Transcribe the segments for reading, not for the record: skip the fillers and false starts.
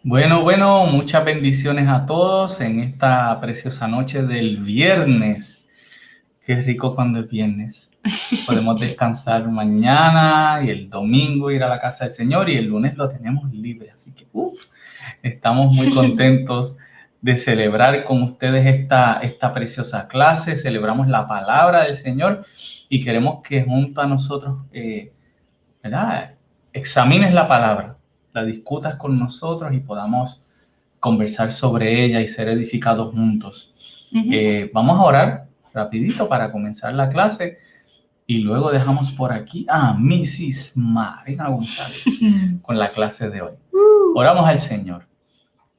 Bueno, muchas bendiciones a todos en esta preciosa noche del viernes. Qué rico cuando es viernes. Podemos descansar mañana y el domingo ir a la casa del Señor y el lunes lo tenemos libre. Así que estamos muy contentos de celebrar con ustedes esta preciosa clase. Celebramos la palabra del Señor y queremos que junto a nosotros, ¿verdad? Examines la palabra, la discutas con nosotros y podamos conversar sobre ella y ser edificados juntos. Vamos a orar rapidito para comenzar la clase y luego dejamos por aquí a Mrs. Marina González con la clase de hoy. Oramos al Señor.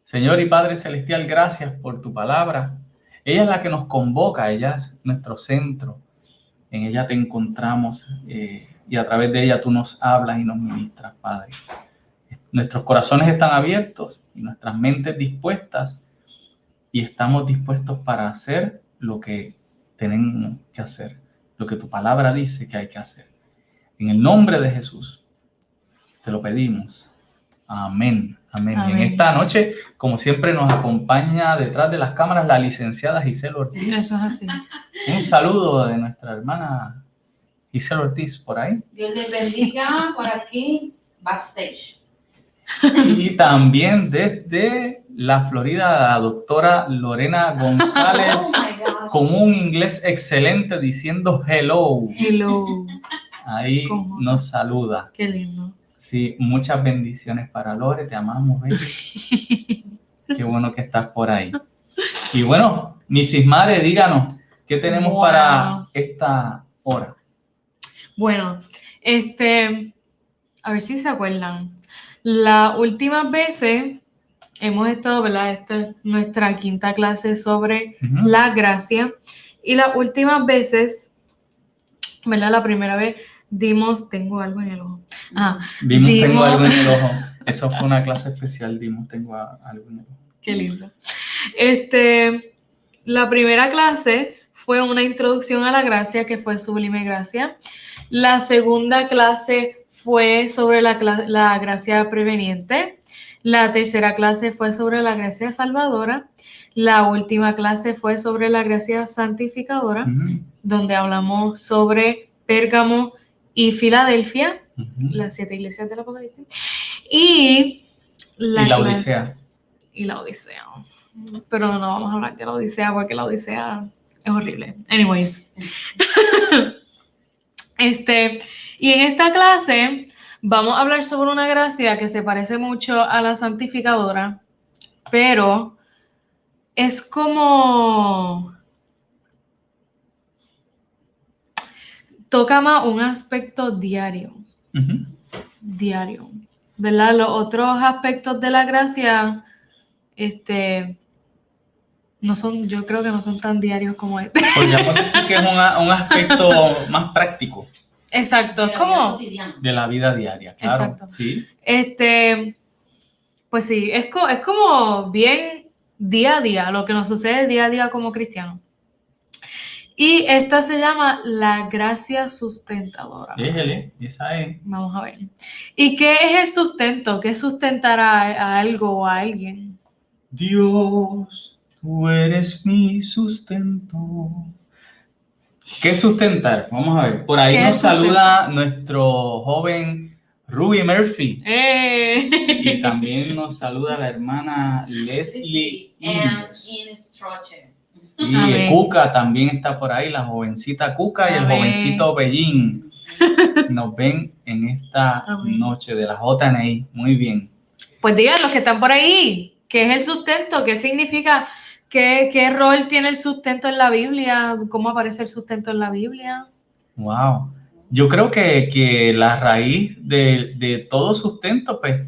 Señor y Padre Celestial, gracias por tu palabra. Ella es la que nos convoca, ella es nuestro centro. En ella te encontramos y a través de ella tú nos hablas y nos ministras, Padre. Nuestros corazones están abiertos y nuestras mentes dispuestas y estamos dispuestos para hacer lo que tenemos que hacer, lo que tu palabra dice que hay que hacer. En el nombre de Jesús te lo pedimos. Amén. Amén. Y en esta noche, como siempre, nos acompaña detrás de las cámaras la licenciada Giselle Ortiz. Eso es así. Un saludo de nuestra hermana Giselle Ortiz por ahí. Dios les bendiga por aquí, backstage. Y también desde la Florida, la doctora Lorena González, con un inglés excelente diciendo hello. Hello. Ahí nos saluda. Qué lindo. Sí, muchas bendiciones para Lore, te amamos, baby. Qué bueno que estás por ahí. Y bueno, Mrs. Mare, díganos, ¿qué tenemos para esta hora? Bueno, a ver si se acuerdan. Las últimas veces hemos estado, ¿verdad? Esta es nuestra quinta clase sobre la gracia. Y las últimas veces, ¿verdad? La primera vez tengo algo en el ojo. Tengo algo en el ojo. Eso fue una clase especial, tengo algo en el ojo. Qué lindo. La primera clase fue una introducción a la gracia, que fue Sublime Gracia. La segunda clase fue sobre la gracia preveniente. La tercera clase fue sobre la gracia salvadora. La última clase fue sobre la gracia santificadora, donde hablamos sobre Pérgamo y Filadelfia, las 7 iglesias del Apocalipsis. Y la Odisea. Y la Odisea. Pero no vamos a hablar de la Odisea porque la Odisea es horrible. Anyways. Y en esta clase vamos a hablar sobre una gracia que se parece mucho a la santificadora, pero es como toca más un aspecto diario. Diario, ¿verdad? Los otros aspectos de la gracia, no son, yo creo que no son tan diarios como este. Podríamos decir que es un aspecto más práctico. Exacto, es como de la vida diaria, claro. Exacto. ¿Sí? Pues sí, es como bien día a día, lo que nos sucede día a día como cristianos. Y esta se llama la gracia sustentadora. Esa es. Vamos a ver. ¿Y qué es el sustento? ¿Qué sustentará a algo o a alguien? Dios, tú eres mi sustento. ¿Qué sustentar? Vamos a ver. Por ahí nos saluda nuestro joven Ruby Murphy. Y también nos saluda la hermana Leslie Innes. Y Cuca también está por ahí, la jovencita Cuca y el jovencito Bellín. Nos ven en esta noche de la JNI. Muy bien. Pues digan los que están por ahí, ¿qué es el sustento? ¿Qué significa? ¿Qué rol tiene el sustento en la Biblia? ¿Cómo aparece el sustento en la Biblia? Wow. Yo creo que la raíz de todo sustento, pues,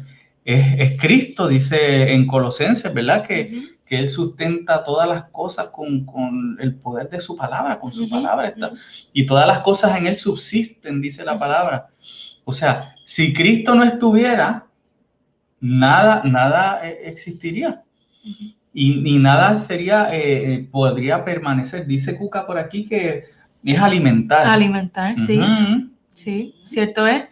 es Cristo, dice en Colosenses, ¿verdad? Que Él sustenta todas las cosas con el poder de su palabra, con su palabra. Y todas las cosas en Él subsisten, dice la palabra. O sea, si Cristo no estuviera, nada existiría. Y nada podría permanecer. Dice Cuca por aquí que es alimentar. Alimentar, sí. Sí, cierto es.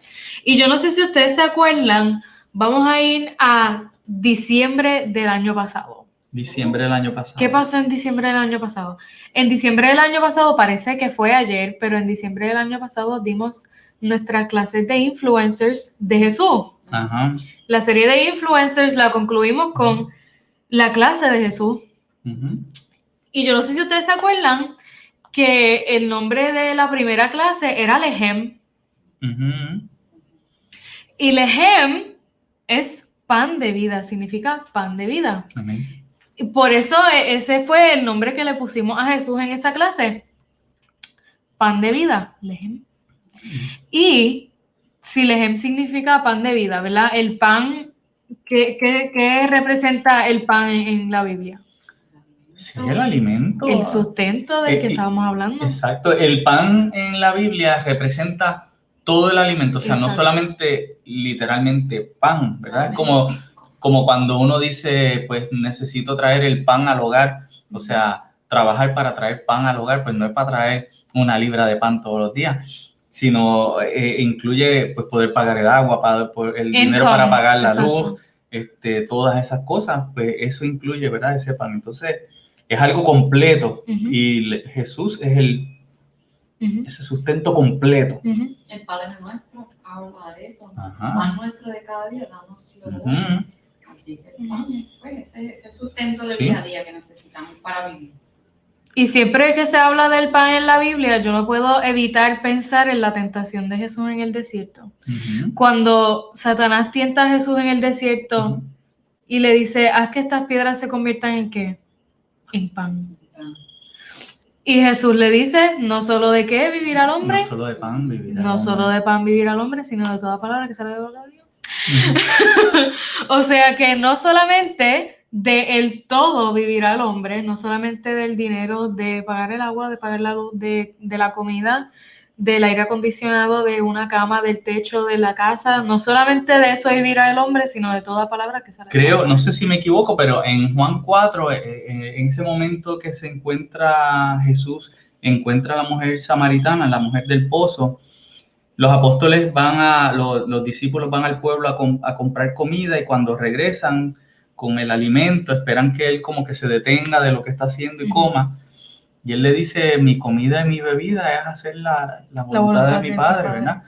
Y yo no sé si ustedes se acuerdan, Vamos a ir a diciembre del año pasado. Diciembre del año pasado. ¿Qué pasó en diciembre del año pasado? En diciembre del año pasado, parece que fue ayer, pero en diciembre del año pasado dimos nuestra clase de influencers de Jesús. Ajá. La serie de influencers la concluimos con la clase de Jesús. Ujú. Y yo no sé si ustedes se acuerdan que el nombre de la primera clase era Lehem. Ujú. Y Lehem es pan de vida, significa pan de vida. Amén. Y por eso ese fue el nombre que le pusimos a Jesús en esa clase. Pan de vida, Lehem. Y si Lehem significa pan de vida, ¿verdad? El pan, ¿qué representa el pan en la Biblia? Sí, el alimento. El sustento del que y- estábamos hablando. Exacto. El pan en la Biblia representa todo el alimento, o sea, no Exacto. solamente literalmente pan, ¿verdad? Es como cuando uno dice, pues necesito traer el pan al hogar, o sea, trabajar para traer pan al hogar, pues no es para traer una libra de pan todos los días, sino incluye pues poder pagar el agua, el dinero para pagar la luz, todas esas cosas, pues eso incluye, ¿verdad? Ese pan. Entonces, es algo completo y Jesús es ese sustento completo. El Padre nuestro habla de eso. Ajá. Pan nuestro de cada día, dánoslo hoy. Ujú. Así que el pan, pues, ese sustento del Sí. día a día que necesitamos para vivir. Y siempre que se habla del pan en la Biblia, yo no puedo evitar pensar en la tentación de Jesús en el desierto. Ujú. Cuando Satanás tienta a Jesús en el desierto Ujú. y le dice, haz que estas piedras se conviertan en ¿qué? En pan. Y Jesús le dice, no solo de qué vivirá el hombre, No solo de pan vivirá el no hombre. solo de pan vivirá el hombre, sino de toda palabra que sale de boca de Dios. Ujú. O sea que no solamente de el todo vivirá el hombre, no solamente del dinero, de pagar el agua, de pagar la luz, de la comida, del aire acondicionado, de una cama, del techo, de la casa, no solamente de eso vivirá el hombre, sino de toda palabra que sale de Creo, boca. no sé si me equivoco, pero en Juan 4, en ese momento que se encuentra Jesús, encuentra a la mujer samaritana, la mujer del pozo, los apóstoles los discípulos van al pueblo a comprar comida y cuando regresan con el alimento, esperan que él como que se detenga de lo que está haciendo y coma. Y él le dice, mi comida y mi bebida es hacer la voluntad de mi Padre, ¿verdad?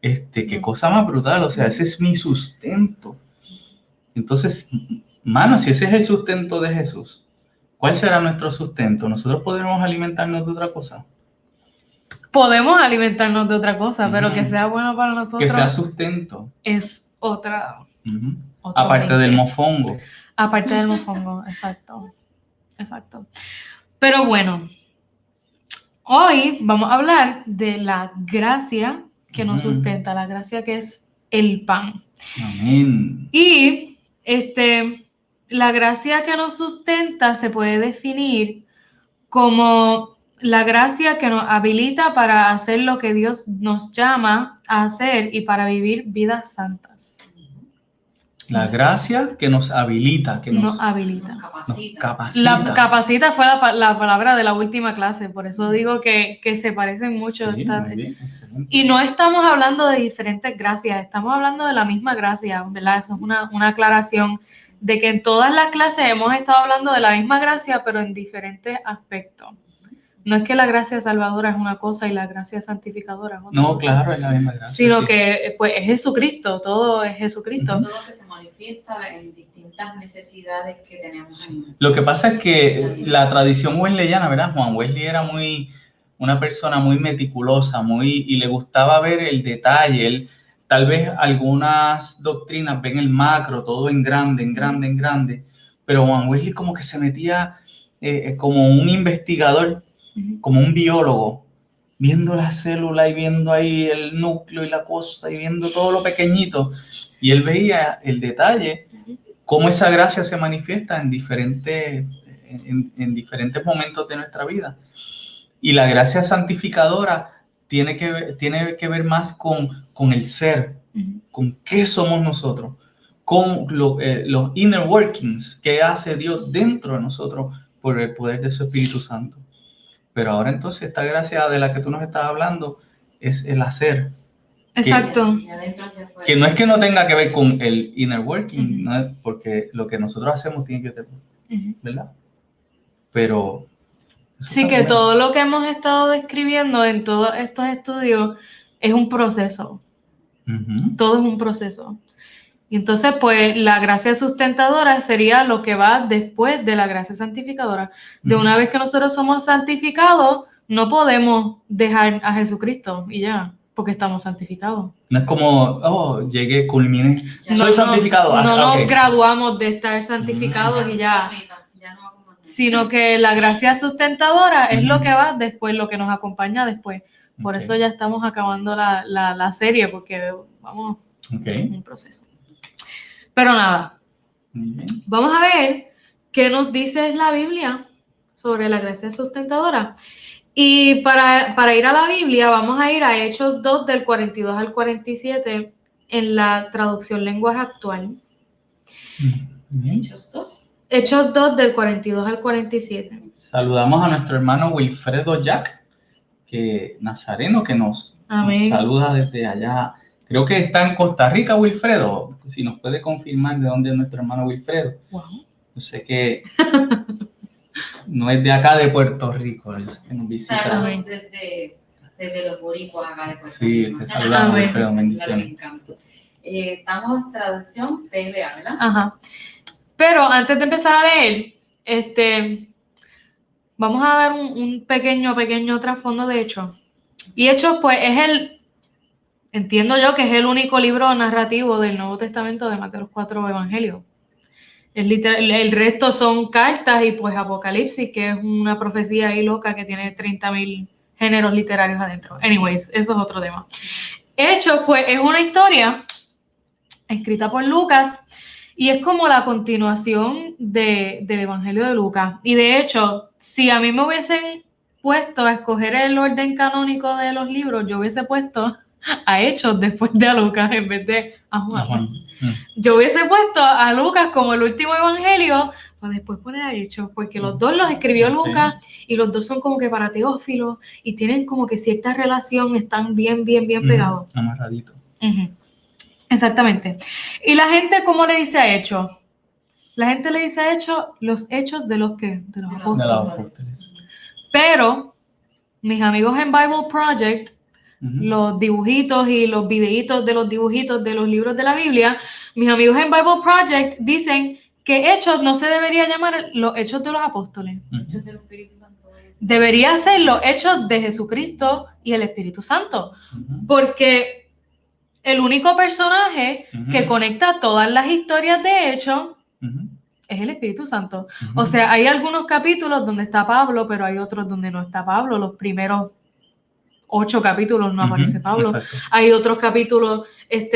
Qué cosa más brutal, o sea, ese es mi sustento. Entonces, mano, si ese es el sustento de Jesús, ¿cuál será nuestro sustento? ¿Nosotros podremos alimentarnos de otra cosa? Podemos alimentarnos de otra cosa, pero que sea bueno para nosotros. Que sea sustento. Es otra. Uh-huh. Otro Aparte 20. del mofongo. Aparte del mofongo, exacto. Exacto. Pero bueno, hoy vamos a hablar de la gracia que nos sustenta, la gracia que es el pan. Amén. Y la gracia que nos sustenta se puede definir como la gracia que nos habilita para hacer lo que Dios nos llama a hacer y para vivir vidas santas. La gracia que nos habilita, que nos habilita. Nos capacita. La capacita fue la palabra de la última clase, por eso digo que se parecen mucho. Sí, muy bien, excelente. Y no estamos hablando de diferentes gracias, estamos hablando de la misma gracia, ¿verdad? Eso es una aclaración de que en todas las clases hemos estado hablando de la misma gracia, pero en diferentes aspectos. No es que la gracia salvadora es una cosa y la gracia santificadora es otra cosa. No, claro, es la misma gracia. Sino que pues, es Jesucristo, todo es Jesucristo. Todo que se manifiesta en distintas necesidades que tenemos. Lo que pasa es que la tradición wesleyana, ¿verdad? Juan Wesley era una persona muy meticulosa, y le gustaba ver el detalle. Tal vez algunas doctrinas ven el macro, todo en grande, pero Juan Wesley como que se metía como un investigador, como un biólogo, viendo la célula y viendo ahí el núcleo y la cosa y viendo todo lo pequeñito. Y él veía el detalle, cómo esa gracia se manifiesta en diferentes momentos de nuestra vida. Y la gracia santificadora tiene que ver más con el ser, con qué somos nosotros, con los inner workings que hace Dios dentro de nosotros por el poder de su Espíritu Santo. Pero ahora entonces esta gracia de la que tú nos estás hablando es el hacer. Exacto. De adentro hacia afuera. Que no es que no tenga que ver con el inner working, Ujú. no es porque lo que nosotros hacemos tiene que tener, Ujú. ¿verdad? Pero eso Sí, está que bueno. todo lo que hemos estado describiendo en todos estos estudios es un proceso. Ujú. Todo es un proceso. Y entonces, pues, la gracia sustentadora sería lo que va después de la gracia santificadora. De Ujú. una vez que nosotros somos santificados, no podemos dejar a Jesucristo y ya, porque estamos santificados. No es como, oh, llegué, culminé, Ya soy santificado. No Ah, nos ok. graduamos de estar santificados y ya, Ya no hago más nada. sino que la gracia sustentadora es lo Ujú. que va después, lo que nos acompaña después. Por Ok. eso ya estamos acabando la serie, porque vamos Ok. en un proceso. Pero nada, Muy bien. vamos a ver qué nos dice la Biblia sobre la gracia sustentadora. Y para ir a la Biblia, vamos a ir a Hechos 2 del 42 al 47 en la traducción lenguaje actual. Muy bien. Hechos 2. Hechos 2 del 42 al 47. Saludamos a nuestro hermano Wilfredo Jack, nazareno, que nos Amén. saluda desde allá. Creo que está en Costa Rica, Wilfredo. Si nos puede confirmar de dónde es nuestro hermano Wilfredo. Wow. Yo sé que no es de acá, de Puerto Rico. Yo sé que nos visita. Saludos desde los boricuas acá de Puerto Sí, Rico. te saludamos, Amén. Wilfredo. Claro, me Bendiciones. encanta. Estamos en traducción TLA, ¿verdad? Ajá. Pero antes de empezar a leer, vamos a dar un pequeño trasfondo de Hechos. Y Hechos, pues, entiendo yo que es el único libro narrativo del Nuevo Testamento, además de los 4 evangelios. El resto son cartas y pues Apocalipsis, que es una profecía ahí loca que tiene 30.000 géneros literarios adentro. Anyways, eso es otro tema. Hechos, pues, es una historia escrita por Lucas y es como la continuación del Evangelio de Lucas. Y de hecho, si a mí me hubiesen puesto a escoger el orden canónico de los libros, yo hubiese puesto a Hechos después de a Lucas en vez de a Juan. Juan. Yo hubiese puesto a Lucas como el último evangelio, para después poner a Hechos, porque los dos los escribió Lucas y los dos son como que para Teófilo y tienen como que cierta relación, están bien pegados. Amarradito. Ujú. Exactamente. ¿Y la gente cómo le dice a Hechos? La gente le dice a Hechos los hechos de los que, de los De los apóstoles. De los apóstoles. Pero mis amigos en Bible Project, Ujú. los dibujitos y los videitos de los dibujitos de los libros de la Biblia, mis amigos en Bible Project dicen que Hechos no se debería llamar los hechos de los apóstoles. Hechos del Espíritu Santo. Debería ser los hechos de Jesucristo y el Espíritu Santo. Ujú. Porque el único personaje Ujú. que conecta todas las historias de Hechos Ujú. es el Espíritu Santo. Ujú. O sea, hay algunos capítulos donde está Pablo, pero hay otros donde no está Pablo. Los primeros 8 capítulos no Ujú. aparece Pablo. Exacto. Hay otros capítulos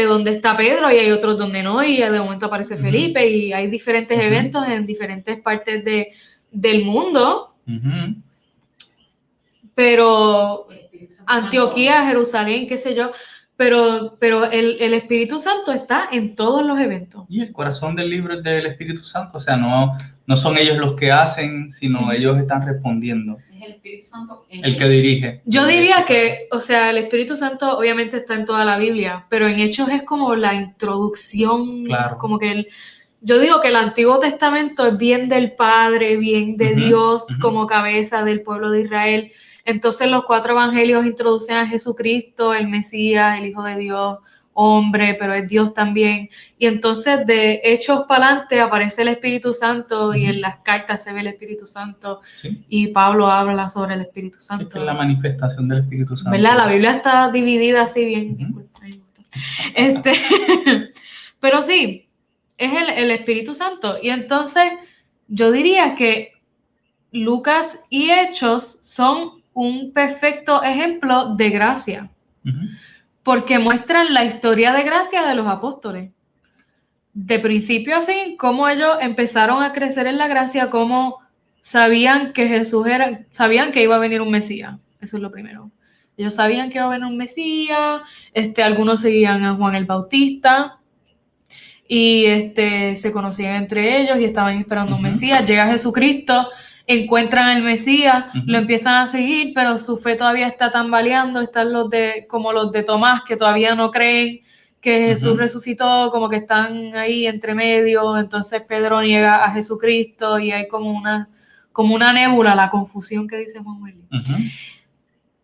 donde está Pedro y hay otros donde no, y de momento aparece Ujú. Felipe, y hay diferentes Ujú. eventos en diferentes partes del mundo, Ujú. pero El Espíritu Santo Antioquía, Jerusalén, qué sé yo, pero el Espíritu Santo está en todos los eventos. Y el corazón del libro es del Espíritu Santo, o sea, no son ellos los que hacen, sino Ujú. ellos están respondiendo. Es el Espíritu Santo en El que dirige. Yo diría que, o sea, el Espíritu Santo obviamente está en toda la Biblia, pero en Hechos es como la introducción, Claro. como que yo digo que el Antiguo Testamento es bien del Padre, bien de Ujú, Dios ujú. como cabeza del pueblo de Israel. Entonces los 4 evangelios introducen a Jesucristo, el Mesías, el Hijo de Dios, hombre, pero es Dios también. Y entonces de Hechos para adelante aparece el Espíritu Santo y Ujú. en las cartas se ve el Espíritu Santo Sí, y Pablo habla sobre el Espíritu sí, Santo. es que es la manifestación del Espíritu Santo. ¿Verdad? La Biblia está dividida así bien. Ujú. A mí me gusta. Pero sí, es el Espíritu Santo. Y entonces yo diría que Lucas y Hechos son un perfecto ejemplo de gracia, Ujú. porque muestran la historia de gracia de los apóstoles. De principio a fin, cómo ellos empezaron a crecer en la gracia, cómo sabían que sabían que iba a venir un Mesías. Eso es lo primero. Ellos sabían que iba a venir un Mesías, algunos seguían a Juan el Bautista y se conocían entre ellos y estaban esperando un Ujú. Mesías. Llega Jesucristo encuentran al Mesías, Ujú. lo empiezan a seguir, pero su fe todavía está tambaleando. Están como los de Tomás, que todavía no creen que Jesús Ujú. resucitó, como que están ahí entre medio. Entonces Pedro niega a Jesucristo y hay como una nébula, la confusión que dice Juan Wesley. Ujú.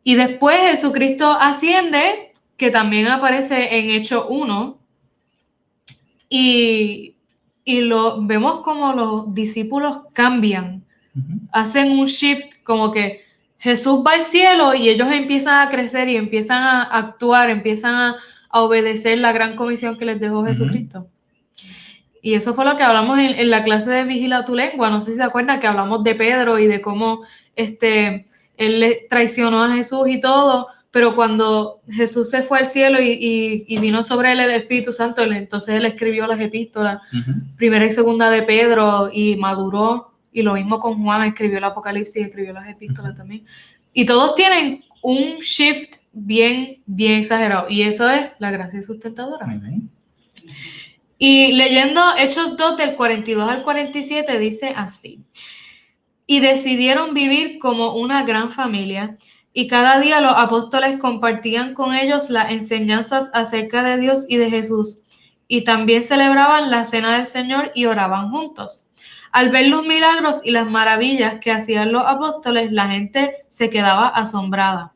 Y después Jesucristo asciende, que también aparece en Hechos 1, y vemos como los discípulos cambian, Ujú. hacen un shift, como que Jesús va al cielo y ellos empiezan a crecer y empiezan a actuar, empiezan a obedecer la gran comisión que les dejó Jesucristo. Y eso fue lo que hablamos en la clase de Vigila tu Lengua. No sé si se acuerdan que hablamos de Pedro y de cómo él le traicionó a Jesús y todo, pero cuando Jesús se fue al cielo y vino sobre él el Espíritu Santo, entonces él escribió las epístolas, Ujú. primera y segunda de Pedro, y maduró, y lo mismo con Juan, escribió el Apocalipsis, escribió las epístolas también. Y todos tienen un shift bien, bien exagerado, y eso es la gracia sustentadora. Muy bien. Y leyendo Hechos 2 del 42 al 47 dice así: y decidieron vivir como una gran familia, y cada día los apóstoles compartían con ellos las enseñanzas acerca de Dios y de Jesús, y también celebraban la cena del Señor y oraban juntos. Al ver los milagros y las maravillas que hacían los apóstoles, la gente se quedaba asombrada.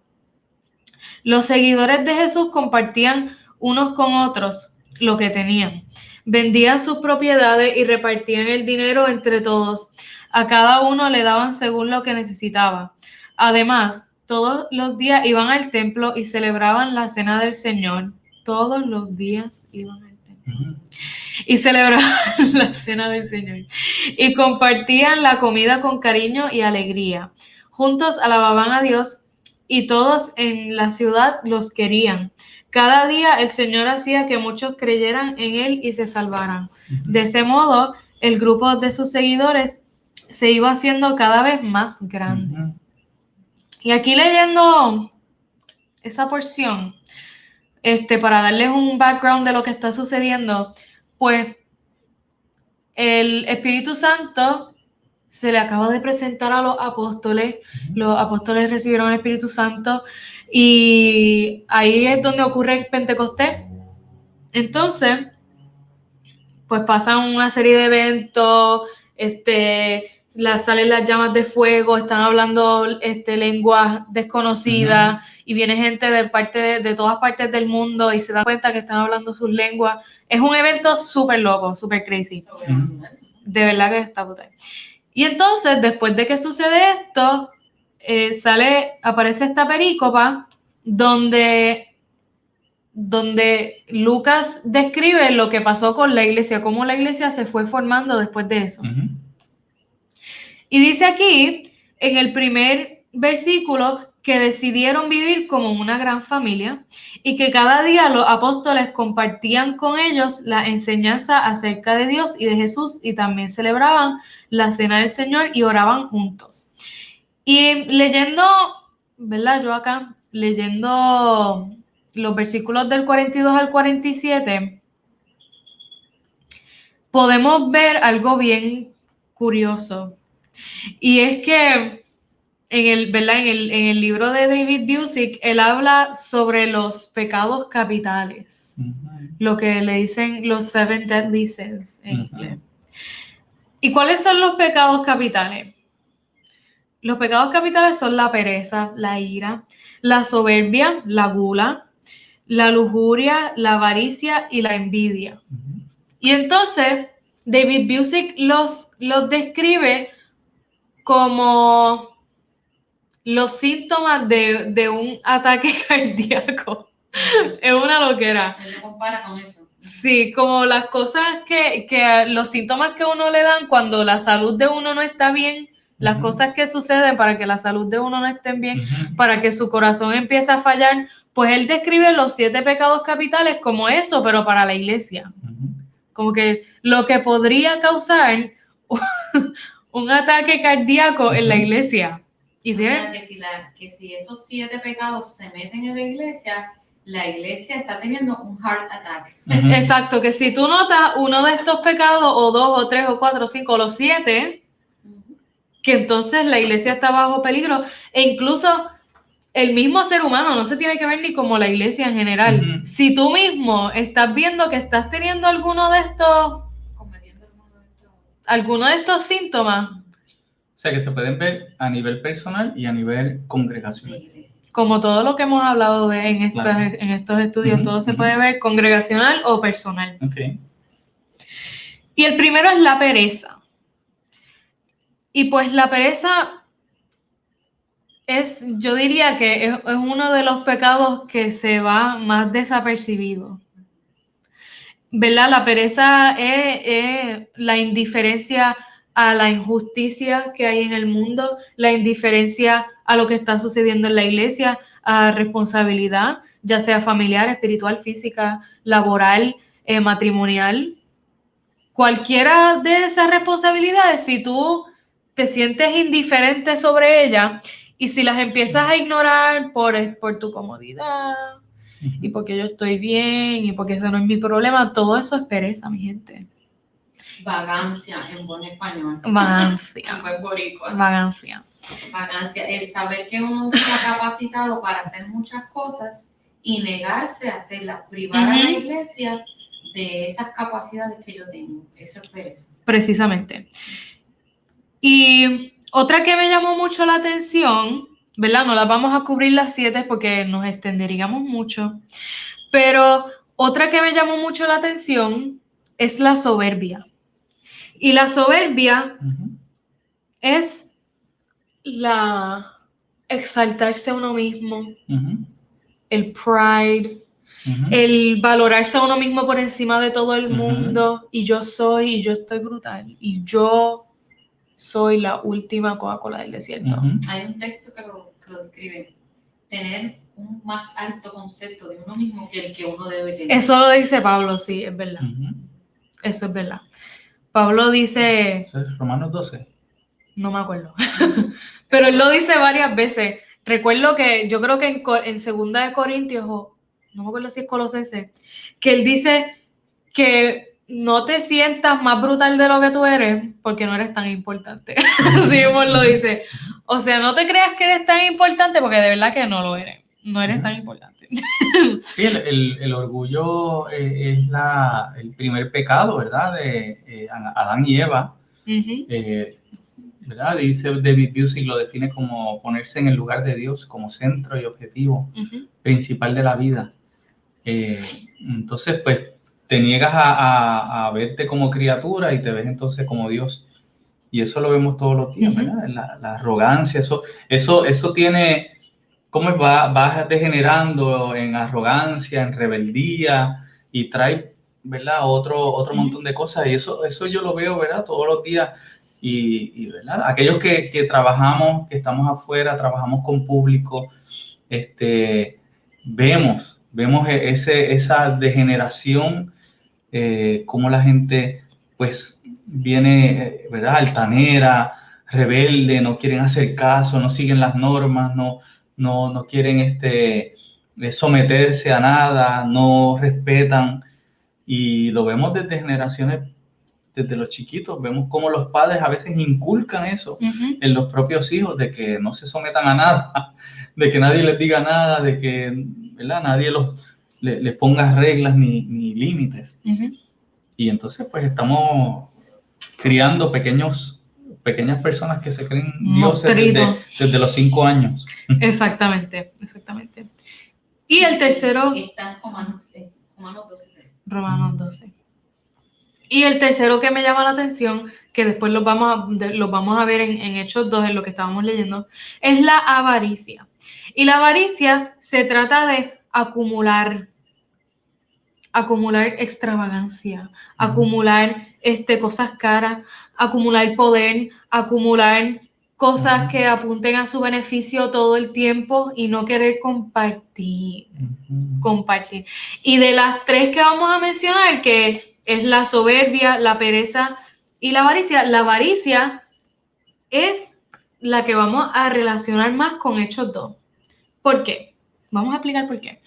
Los seguidores de Jesús compartían unos con otros lo que tenían. Vendían sus propiedades y repartían el dinero entre todos. A cada uno le daban según lo que necesitaba. Además, todos los días iban al templo y celebraban la cena del Señor. Todos los días iban al templo Ujú. y celebraban la cena del Señor. Y compartían la comida con cariño y alegría. Juntos alababan a Dios y todos en la ciudad los querían. Cada día el Señor hacía que muchos creyeran en Él y se salvaran. De ese modo, el grupo de sus seguidores se iba haciendo cada vez más grande. Ujú. Y aquí leyendo esa porción, para darles un background de lo que está sucediendo, pues el Espíritu Santo se le acaba de presentar a los apóstoles recibieron el Espíritu Santo y ahí es donde ocurre el Pentecostés. Entonces, pues pasan una serie de eventos, salen las llamas de fuego, están hablando lenguas desconocidas y viene gente de todas partes del mundo y se dan cuenta que están hablando sus lenguas. Es un evento súper loco, súper crazy. De verdad que está brutal. Y entonces, después de que sucede esto, aparece esta perícopa donde Lucas describe lo que pasó con la iglesia, cómo la iglesia se fue formando después de eso. Ujú. Y dice aquí, en el primer versículo, que decidieron vivir como una gran familia y que cada día los apóstoles compartían con ellos la enseñanza acerca de Dios y de Jesús y también celebraban la cena del Señor y oraban juntos. Y leyendo, ¿verdad? Yo acá, leyendo los versículos del 42 al 47, podemos ver algo bien curioso. Y es que ¿verdad? En el libro de David Busick, él habla sobre los pecados capitales, lo que le dicen los 7 deadly sins en inglés. ¿Y cuáles son los pecados capitales? Los pecados capitales son la pereza, la ira, la soberbia, la gula, la lujuria, la avaricia y la envidia. Y entonces, David Busick los describe como los síntomas de un ataque cardíaco. Es una loquera. Él lo compara con eso. Sí, como las cosas que los síntomas que uno le dan cuando la salud de uno no está bien, las cosas que suceden para que la salud de uno no esté bien, para que su corazón empiece a fallar, pues él describe los 7 pecados capitales como eso, pero para la iglesia. Como que lo que podría causar un ataque cardíaco en la iglesia. O sea, que si esos 7 pecados se meten en la iglesia está teniendo un heart attack. Exacto, que si tú notas uno de estos pecados, o 2, o 3, o 4, o 5, o los 7, que entonces la iglesia está bajo peligro, e incluso el mismo ser humano no se tiene que ver ni como la iglesia en general. Ujú. Si tú mismo estás viendo que estás teniendo alguno de estos síntomas, O sea, que se pueden ver a nivel personal y a nivel de congregacional. iglesia. como todo lo que hemos hablado Claro. en estos estudios, Ujú, todo se ujú. puede ver congregacional o personal. Ok. Y el primero es la pereza. Y pues la pereza yo diría que es uno de los pecados que se va más desapercibido. ¿Verdad? La pereza es la indiferencia a la injusticia que hay en el mundo, la indiferencia a lo que está sucediendo en la iglesia, a responsabilidad, ya sea familiar, espiritual, física, laboral, matrimonial. Cualquiera de esas responsabilidades, si tú te sientes indiferente sobre ellas y si las empiezas a ignorar por tu comodidad y porque yo estoy bien y porque ese no es mi problema, todo eso es pereza, mi gente. Vagancia en buen español. En Vagancia. buen boricua. Vagancia. Vagancia, el saber que uno está capacitado para hacer muchas cosas y negarse a hacerlas, privar a la Ujú. iglesia de esas capacidades que yo tengo. Eso es pereza. Precisamente. Y otra que me llamó mucho la atención, ¿verdad? No las vamos a cubrir las 7 porque nos extenderíamos mucho, pero otra que me llamó mucho la atención es la soberbia. Y la soberbia Ujú. es la exaltarse a uno mismo, Ujú. el pride, Ujú. el valorarse a uno mismo por encima de todo el Ujú. mundo, y yo estoy brutal, y yo soy la última Coca-Cola del desierto. Ujú. Hay un texto que lo describe. Tener un más alto concepto de uno mismo que el que uno debe tener. Eso lo dice Pablo, sí, es verdad. Ujú. Eso es verdad. Pablo dice, Eso es Romanos 12. no me acuerdo, pero él lo dice varias veces. Recuerdo que yo creo que en Segunda de Corintios, o no me acuerdo si es Colosenses, que él dice que no te sientas más brutal de lo que tú eres porque no eres tan importante. Así mismo lo dice. O sea, no te creas que eres tan importante porque de verdad que no lo eres. No eres tan importante. Sí, el orgullo es el primer pecado, ¿verdad? De Adán y Eva. Ujú. ¿Verdad? Dice David Busick, lo define como ponerse en el lugar de Dios como centro y objetivo Ujú. principal de la vida. Entonces, pues, te niegas a verte como criatura y te ves entonces como Dios. Y eso lo vemos todos los días, Ujú. ¿verdad? La arrogancia, eso tiene, ¿cómo es? Va degenerando en arrogancia, en rebeldía y trae, ¿verdad? Otro montón de cosas. Y eso yo lo veo, ¿verdad? Todos los días. Y ¿verdad? Aquellos que trabajamos, que estamos afuera, trabajamos con público, vemos esa degeneración, cómo la gente pues viene, ¿verdad? Altanera, rebelde, no quieren hacer caso, no siguen las normas, no quieren someterse a nada, no respetan, y lo vemos desde generaciones, desde los chiquitos, vemos cómo los padres a veces inculcan eso Ujú. en los propios hijos, de que no se sometan a nada, de que nadie les diga nada, de que, ¿verdad? Nadie les ponga reglas ni límites. Ujú. Y entonces pues estamos criando pequeñas personas que se creen dioses desde los 5 años. Exactamente. Y el tercero, Está en Romanos 12:3. Romanos 12. Y el tercero que me llama la atención, que después los vamos a ver en Hechos 2, en lo que estábamos leyendo, es la avaricia. Y la avaricia se trata de acumular extravagancia, acumular cosas caras, acumular poder, acumular cosas que apunten a su beneficio todo el tiempo y no querer compartir. Y de las 3 que vamos a mencionar, que es la soberbia, la pereza y la avaricia es la que vamos a relacionar más con Hechos 2. ¿Por qué? Vamos a explicar por qué.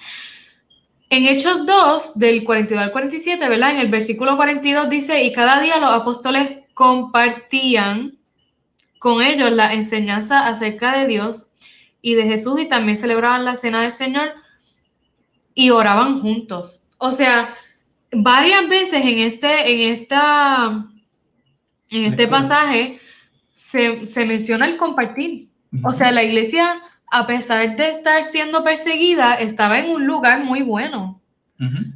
En Hechos 2, del 42 al 47, ¿verdad? En el versículo 42 dice, y cada día los apóstoles compartían con ellos la enseñanza acerca de Dios y de Jesús, y también celebraban la cena del Señor y oraban juntos. O sea, varias veces en este pasaje se menciona el compartir. O sea, la iglesia, a pesar de estar siendo perseguida, estaba en un lugar muy bueno.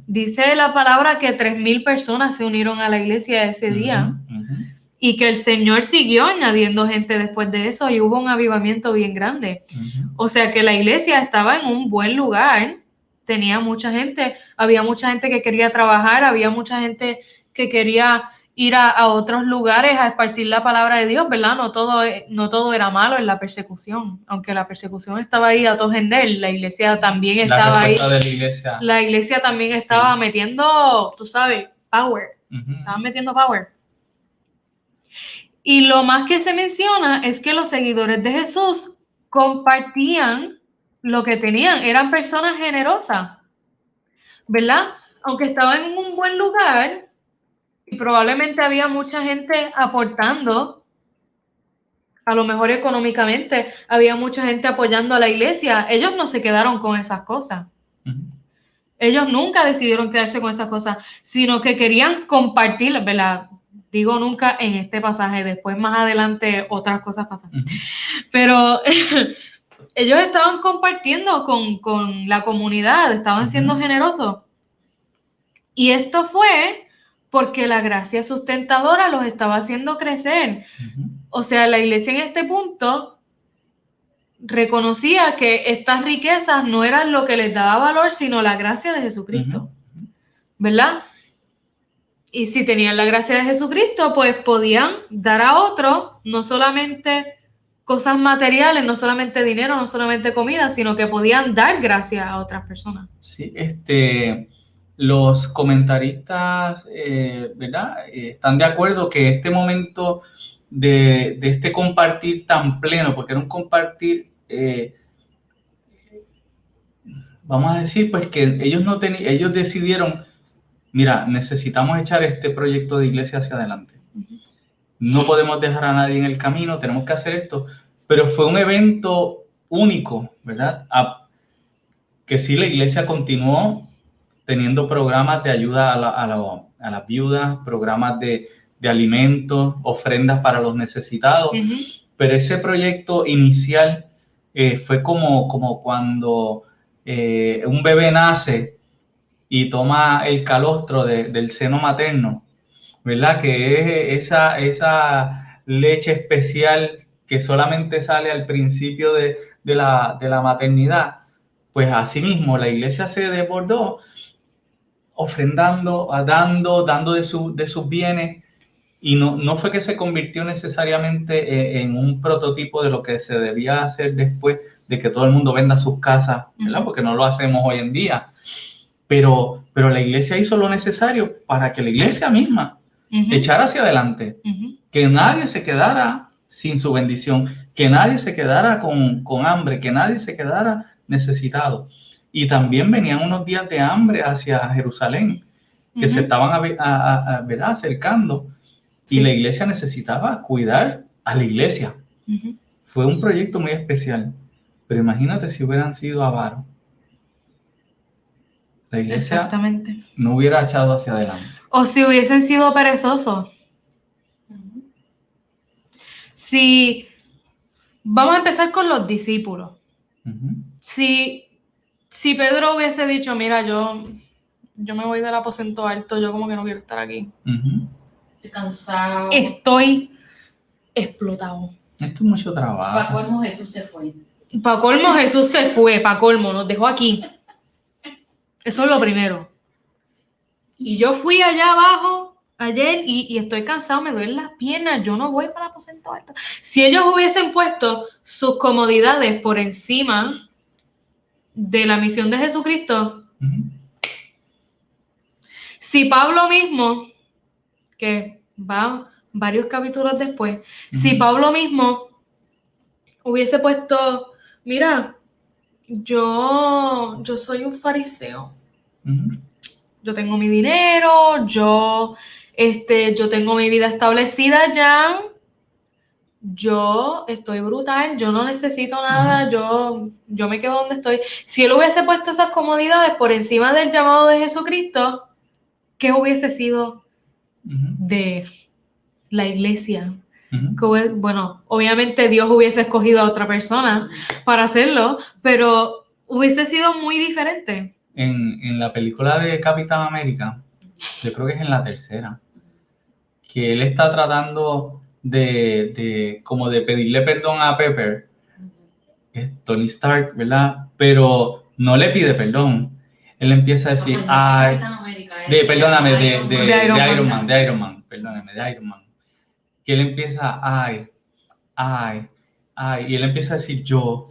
Dice la palabra que 3,000 personas se unieron a la iglesia ese día y que el Señor siguió añadiendo gente después de eso y hubo un avivamiento bien grande. O sea que la iglesia estaba en un buen lugar, tenía mucha gente, había mucha gente que quería trabajar, había mucha gente que quería ir a otros lugares a esparcir la palabra de Dios, ¿verdad? No todo era malo en la persecución, aunque la persecución estaba ahí a todo él, la iglesia también estaba ahí. La iglesia también estaba metiendo, tú sabes, power. Estaban metiendo power. Y lo más que se menciona es que los seguidores de Jesús compartían lo que tenían, eran personas generosas, ¿verdad? Aunque estaban en un buen lugar, y probablemente había mucha gente aportando, a lo mejor económicamente, había mucha gente apoyando a la iglesia. Ellos no se quedaron con esas cosas. Ellos nunca decidieron quedarse con esas cosas, sino que querían compartir, ¿verdad? Digo nunca en este pasaje, después más adelante otras cosas pasan. Pero ellos estaban compartiendo con la comunidad, estaban siendo generosos. Y esto fue porque la gracia sustentadora los estaba haciendo crecer. O sea, la iglesia en este punto reconocía que estas riquezas no eran lo que les daba valor, sino la gracia de Jesucristo, ¿verdad? Y si tenían la gracia de Jesucristo, pues podían dar a otros no solamente cosas materiales, no solamente dinero, no solamente comida, sino que podían dar gracia a otras personas. Sí, los comentaristas, ¿verdad? Están de acuerdo que este momento de este compartir tan pleno, porque era un compartir, vamos a decir, pues que ellos decidieron, mira, necesitamos echar este proyecto de iglesia hacia adelante. No podemos dejar a nadie en el camino, tenemos que hacer esto. Pero fue un evento único, ¿verdad? Que sí, la iglesia continuó teniendo programas de ayuda a las viudas, programas de alimentos, ofrendas para los necesitados. Pero ese proyecto inicial fue como cuando un bebé nace y toma el calostro del seno materno, ¿verdad? Que es esa leche especial que solamente sale al principio de la maternidad. Pues así mismo la iglesia se desbordó ofrendando, dando de sus bienes, y no fue que se convirtió necesariamente en un prototipo de lo que se debía hacer después de que todo el mundo venda sus casas, ¿verdad? Porque no lo hacemos hoy en día. Pero la iglesia hizo lo necesario para que la iglesia misma echara hacia adelante, que nadie se quedara sin su bendición, que nadie se quedara con hambre, que nadie se quedara necesitado. Y también venían unos días de hambre hacia Jerusalén, que se estaban ¿verdad? Acercando, y la iglesia necesitaba cuidar a la iglesia. Fue un proyecto muy especial, pero imagínate si hubieran sido avaros. La iglesia no hubiera echado hacia adelante. O si hubiesen sido perezosos. Si vamos a empezar con los discípulos. Si Pedro hubiese dicho, mira, yo me voy del aposento alto, yo como que no quiero estar aquí. Estoy cansado. Estoy explotado. Esto es mucho trabajo. Para colmo Jesús se fue. Para colmo Jesús se fue, para colmo, nos dejó aquí. Eso es lo primero. Y yo fui allá abajo ayer y estoy cansado, me duelen las piernas, yo no voy para el aposento alto. Si ellos hubiesen puesto sus comodidades por encima de la misión de Jesucristo, si Pablo mismo, que va varios capítulos después, si Pablo mismo hubiese puesto, mira, yo soy un fariseo, yo tengo mi dinero, yo tengo mi vida establecida ya, yo estoy brutal, yo no necesito nada, yo me quedo donde estoy. Si él hubiese puesto esas comodidades por encima del llamado de Jesucristo, ¿qué hubiese sido de la iglesia? Bueno, obviamente Dios hubiese escogido a otra persona para hacerlo, pero hubiese sido muy diferente. En la película de Capitán América, yo creo que es en la tercera, que él está tratando como de pedirle perdón a Pepper, es Tony Stark, ¿verdad? Pero no le pide perdón. Él empieza a decir, ay, perdóname, de Iron Man, perdóname, de Iron Man. Que él empieza, ay, y él empieza a decir yo,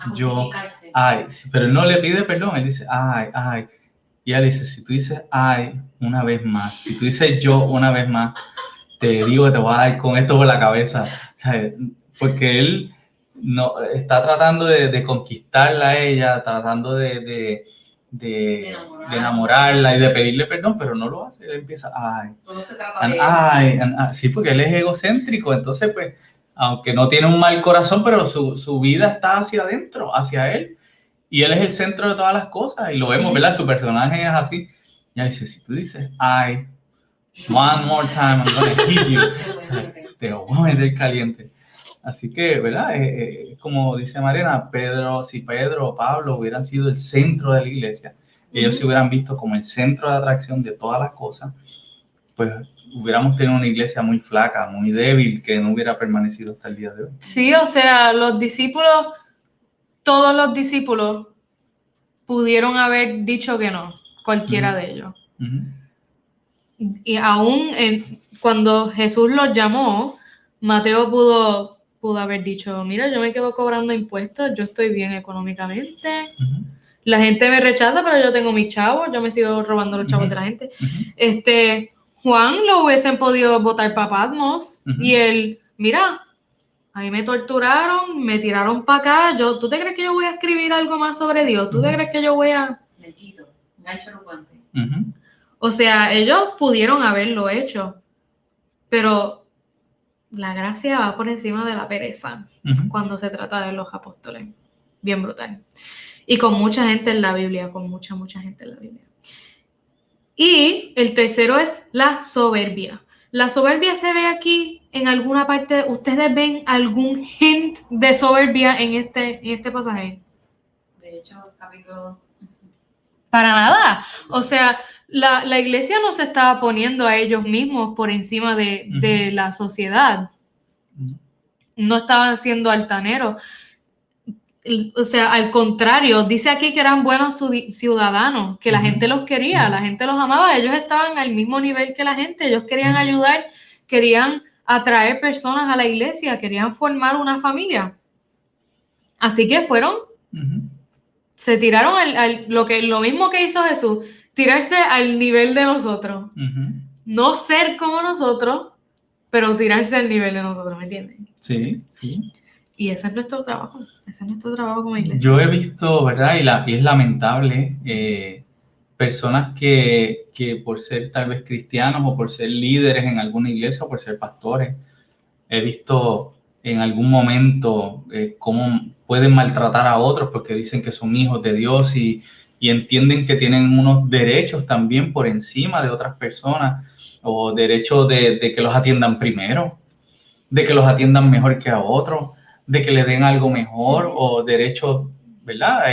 ay, pero él no le pide perdón, él dice, ay. Y ella dice, si tú dices ay una vez más, si tú dices yo una vez más, te digo que te voy a dar con esto por la cabeza. O sea, porque él no está tratando de conquistarla a ella, tratando de enamorarla y de pedirle perdón, pero no lo hace. Él empieza, todo se trata de sí, porque él es egocéntrico, entonces pues, aunque no tiene un mal corazón, pero su vida está hacia adentro, hacia él. Y él es el centro de todas las cosas, y lo vemos, ¿verdad? Su personaje es así. Y él dice, si tú dices, one more time, I'm gonna hit you. O sea, te voy a meter caliente. Así que, ¿verdad? Como dice Mariana, si Pedro o Pablo hubieran sido el centro de la iglesia, ellos se hubieran visto como el centro de atracción de todas las cosas, pues hubiéramos tenido una iglesia muy flaca, muy débil, que no hubiera permanecido hasta el día de hoy. Sí, o sea, todos los discípulos pudieron haber dicho que no, cualquiera de ellos. Y aún cuando Jesús los llamó, Mateo pudo haber dicho, mira, yo me quedo cobrando impuestos, yo estoy bien económicamente, la gente me rechaza, pero yo tengo mis chavos, yo me sigo robando los chavos de la gente. Juan lo hubiesen podido votar para Patmos, y él, mira, a mí me torturaron, me tiraron para acá, ¿tú te crees que yo voy a escribir algo más sobre Dios? ¿Tú te crees que yo voy a...? Me quito, engancho los guantes. O sea, ellos pudieron haberlo hecho, pero la gracia va por encima de la pereza cuando se trata de los apóstoles. Bien brutal. Y con mucha gente en la Biblia, con mucha gente en la Biblia. Y el tercero es la soberbia. La soberbia se ve aquí en alguna parte. ¿Ustedes ven algún hint de soberbia en este pasaje? De hecho, capítulo 2. Para nada. O sea, la iglesia no se estaba poniendo a ellos mismos por encima de la sociedad. No estaban siendo altaneros. O sea, al contrario, dice aquí que eran buenos ciudadanos, que la gente los quería, la gente los amaba, ellos estaban al mismo nivel que la gente, ellos querían ayudar, querían atraer personas a la iglesia, querían formar una familia. Así que se tiraron lo mismo que hizo Jesús, tirarse al nivel de nosotros. No ser como nosotros, pero tirarse al nivel de nosotros, ¿me entienden? Sí. Y ese es nuestro trabajo como iglesia. Yo he visto, ¿verdad? Y es lamentable, personas que por ser tal vez cristianos o por ser líderes en alguna iglesia o por ser pastores, he visto en algún momento cómo pueden maltratar a otros porque dicen que son hijos de Dios y entienden que tienen unos derechos también por encima de otras personas, o derechos de que los atiendan primero, de que los atiendan mejor que a otros, de que le den algo mejor, o derechos, ¿verdad?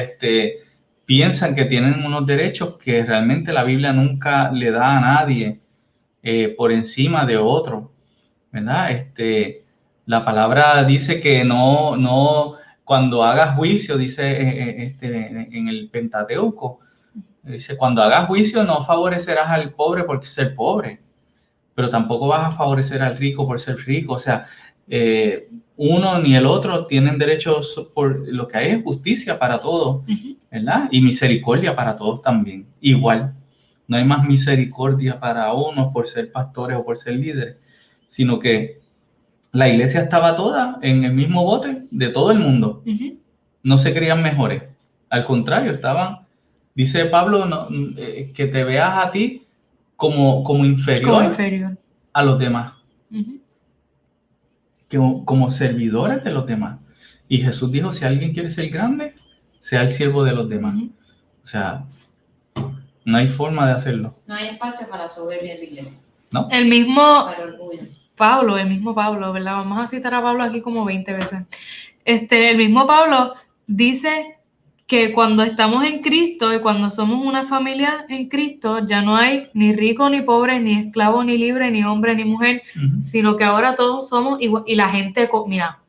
Piensan que tienen unos derechos que realmente la Biblia nunca le da a nadie por encima de otro, ¿verdad? La palabra dice que no, cuando hagas juicio, dice en el Pentateuco, dice, cuando hagas juicio no favorecerás al pobre por ser pobre, pero tampoco vas a favorecer al rico por ser rico. O sea, uno ni el otro tienen derechos, por lo que hay es justicia para todos, ¿verdad? Y misericordia para todos también, igual. No hay más misericordia para unos por ser pastores o por ser líderes, sino que la iglesia estaba toda en el mismo bote de todo el mundo. No se creían mejores. Al contrario, dice Pablo, que te veas a ti como inferior a los demás. como servidores de los demás. Y Jesús dijo, si alguien quiere ser grande, sea el siervo de los demás. Ujú. O sea, no hay forma de hacerlo, No hay espacio para soberbia en la iglesia, ¿no? El mismo para orgullo. Pablo, ¿verdad? Vamos a citar a Pablo aquí como 20 veces. El mismo Pablo dice que cuando estamos en Cristo y cuando somos una familia en Cristo, ya no hay ni rico ni pobre, ni esclavo ni libre, ni hombre ni mujer, Ujú. sino que ahora todos somos igual. Y la gente, mira,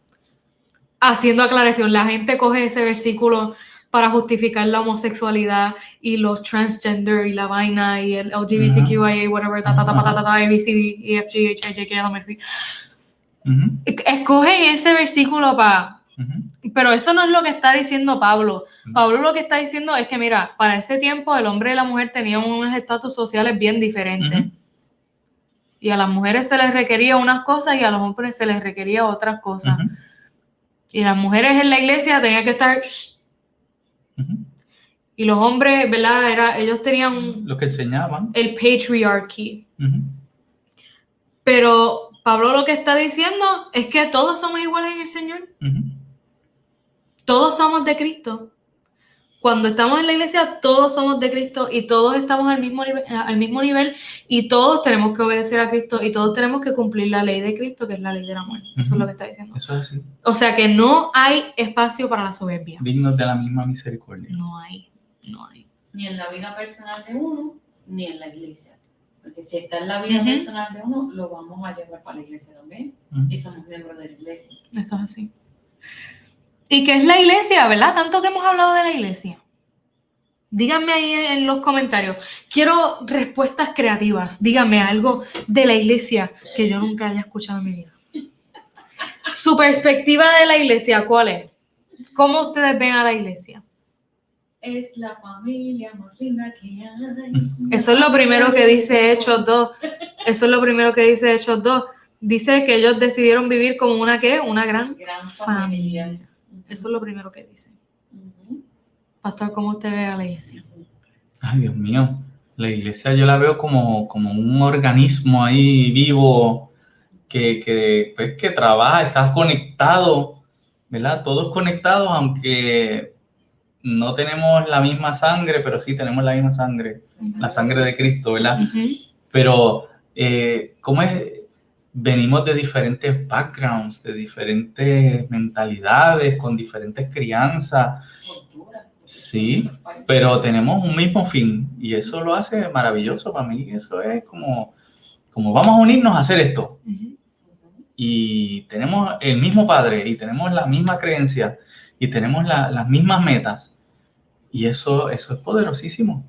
haciendo aclaración, la gente coge ese versículo para justificar la homosexualidad y los transgender y la vaina y el LGBTQIA, whatever, ABCD, EFG, HIJ, KLMNP. Ujú. Escogen ese versículo para... Ujú. Pero eso no es lo que está diciendo Pablo. No. Pablo lo que está diciendo es que, mira, para ese tiempo el hombre y la mujer tenían unos estatus sociales bien diferentes. Ujú. Y a las mujeres se les requería unas cosas y a los hombres se les requería otras cosas. Ujú. Y las mujeres en la iglesia tenían que estar... Ujú. Y los hombres, ¿verdad? Ellos tenían Lo que enseñaban. el patriarchy. Ujú. Pero Pablo lo que está diciendo es que todos somos iguales en el Señor. Ujú. Todos somos de Cristo. Cuando estamos en la iglesia, todos somos de Cristo y todos estamos al mismo nivel y todos tenemos que obedecer a Cristo y todos tenemos que cumplir la ley de Cristo, que es la ley del amor. Eso es lo que está diciendo. Eso es así. O sea que no hay espacio para la soberbia. Dignos de la misma misericordia. No hay. Ni en la vida personal de uno, ni en la iglesia. Porque si está en la vida Ujú. personal de uno, lo vamos a llevar para la iglesia también. Ujú. Y somos miembros de la iglesia. Eso es así. ¿Y qué es la iglesia, verdad? Tanto que hemos hablado de la iglesia. Díganme ahí en los comentarios. Quiero respuestas creativas. Díganme algo de la iglesia que yo nunca haya escuchado en mi vida. Su perspectiva de la iglesia, ¿cuál es? ¿Cómo ustedes ven a la iglesia? Es la familia más linda que hay. Eso es lo primero que dice Hechos 2. Eso es lo primero que dice Hechos 2. Dice que ellos decidieron vivir como una ¿qué? Una gran familia. Eso es lo primero que dice. Ujú. Pastor, ¿cómo usted ve a la iglesia? Ay, Dios mío. La iglesia yo la veo como un organismo ahí vivo que trabaja, está conectado, ¿verdad? Todos conectados, aunque no tenemos la misma sangre, pero sí tenemos la misma sangre, la sangre de Cristo, ¿verdad? Ujú. Pero, ¿cómo es? Venimos de diferentes backgrounds, de diferentes mentalidades, con diferentes crianzas, Cultura. sí, pero tenemos un mismo fin y eso lo hace maravilloso para mí. Eso es como vamos a unirnos a hacer esto Ujú. y tenemos el mismo Padre y tenemos la misma creencia y tenemos las mismas metas y eso es poderosísimo.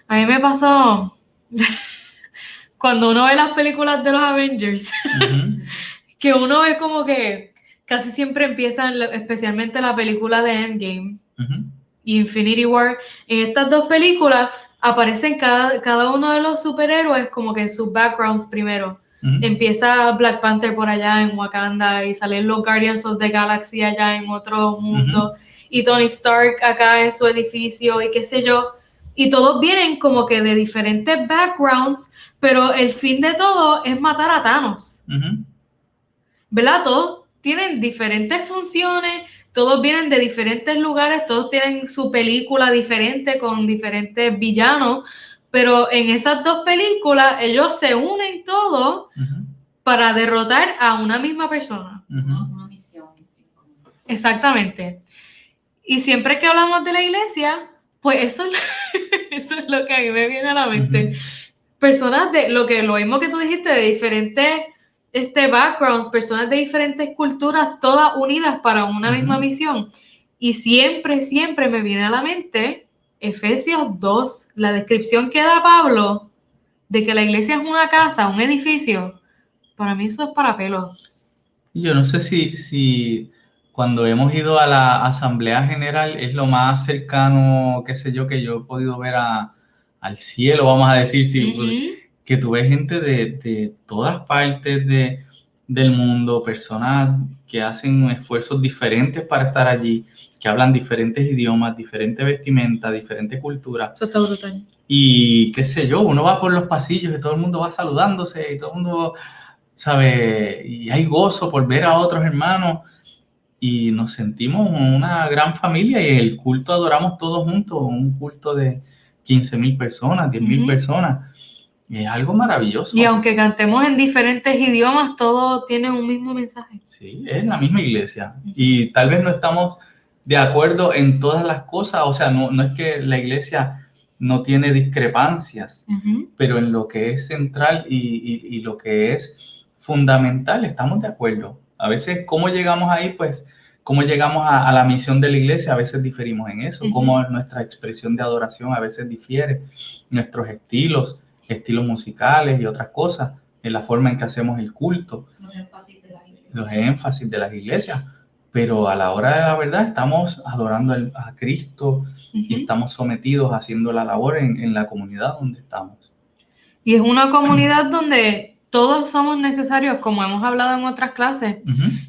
A mí me pasó cuando uno ve las películas de los Avengers, Ujú. que uno ve como que casi siempre empiezan, especialmente la película de Endgame Ujú. y Infinity War. En estas dos películas aparecen cada uno de los superhéroes como que en sus backgrounds primero. Ujú. Empieza Black Panther por allá en Wakanda y salen los Guardians of the Galaxy allá en otro mundo y Tony Stark acá en su edificio y qué sé yo. Y todos vienen como que de diferentes backgrounds, pero el fin de todo es matar a Thanos. Ujú. ¿Verdad? Todos tienen diferentes funciones, todos vienen de diferentes lugares, todos tienen su película diferente con diferentes villanos, pero en esas dos películas ellos se unen todos Ujú. para derrotar a una misma persona. Ujú. Una misión. Exactamente. Y siempre que hablamos de la iglesia, pues eso es lo que a mí me viene a la mente. Ujú. Personas de lo mismo que tú dijiste, de diferentes backgrounds, personas de diferentes culturas, todas unidas para una Ujú. misma misión. Y siempre me viene a la mente Efesios 2, la descripción que da Pablo de que la iglesia es una casa, un edificio. Para mí eso es para pelos. Y yo no sé si cuando hemos ido a la Asamblea General es lo más cercano, qué sé yo, que yo he podido ver al cielo, vamos a decir, Ujú. que tú ves gente de todas partes del mundo, personas que hacen esfuerzos diferentes para estar allí, que hablan diferentes idiomas, diferentes vestimentas, diferentes culturas. Eso está brutal. Y qué sé yo, uno va por los pasillos y todo el mundo va saludándose y todo el mundo ¿sabe? Y hay gozo por ver a otros hermanos y nos sentimos una gran familia y en el culto adoramos todos juntos, un culto de 15,000 personas, 10,000 personas. Es algo maravilloso. Y aunque cantemos en diferentes idiomas, todo tiene un mismo mensaje. Sí, es la misma iglesia. Y tal vez no estamos de acuerdo en todas las cosas, o sea, no es que la iglesia no tiene discrepancias, pero en lo que es central y lo que es fundamental estamos de acuerdo. A veces, ¿cómo llegamos ahí? Pues, ¿cómo llegamos a la misión de la iglesia? A veces diferimos en eso, cómo nuestra expresión de adoración a veces difiere, nuestros estilos musicales y otras cosas, en la forma en que hacemos el culto, los énfasis de las iglesias, pero a la hora de la verdad estamos adorando a Cristo y estamos sometidos haciendo la labor en la comunidad donde estamos. Y es una comunidad donde todos somos necesarios, como hemos hablado en otras clases,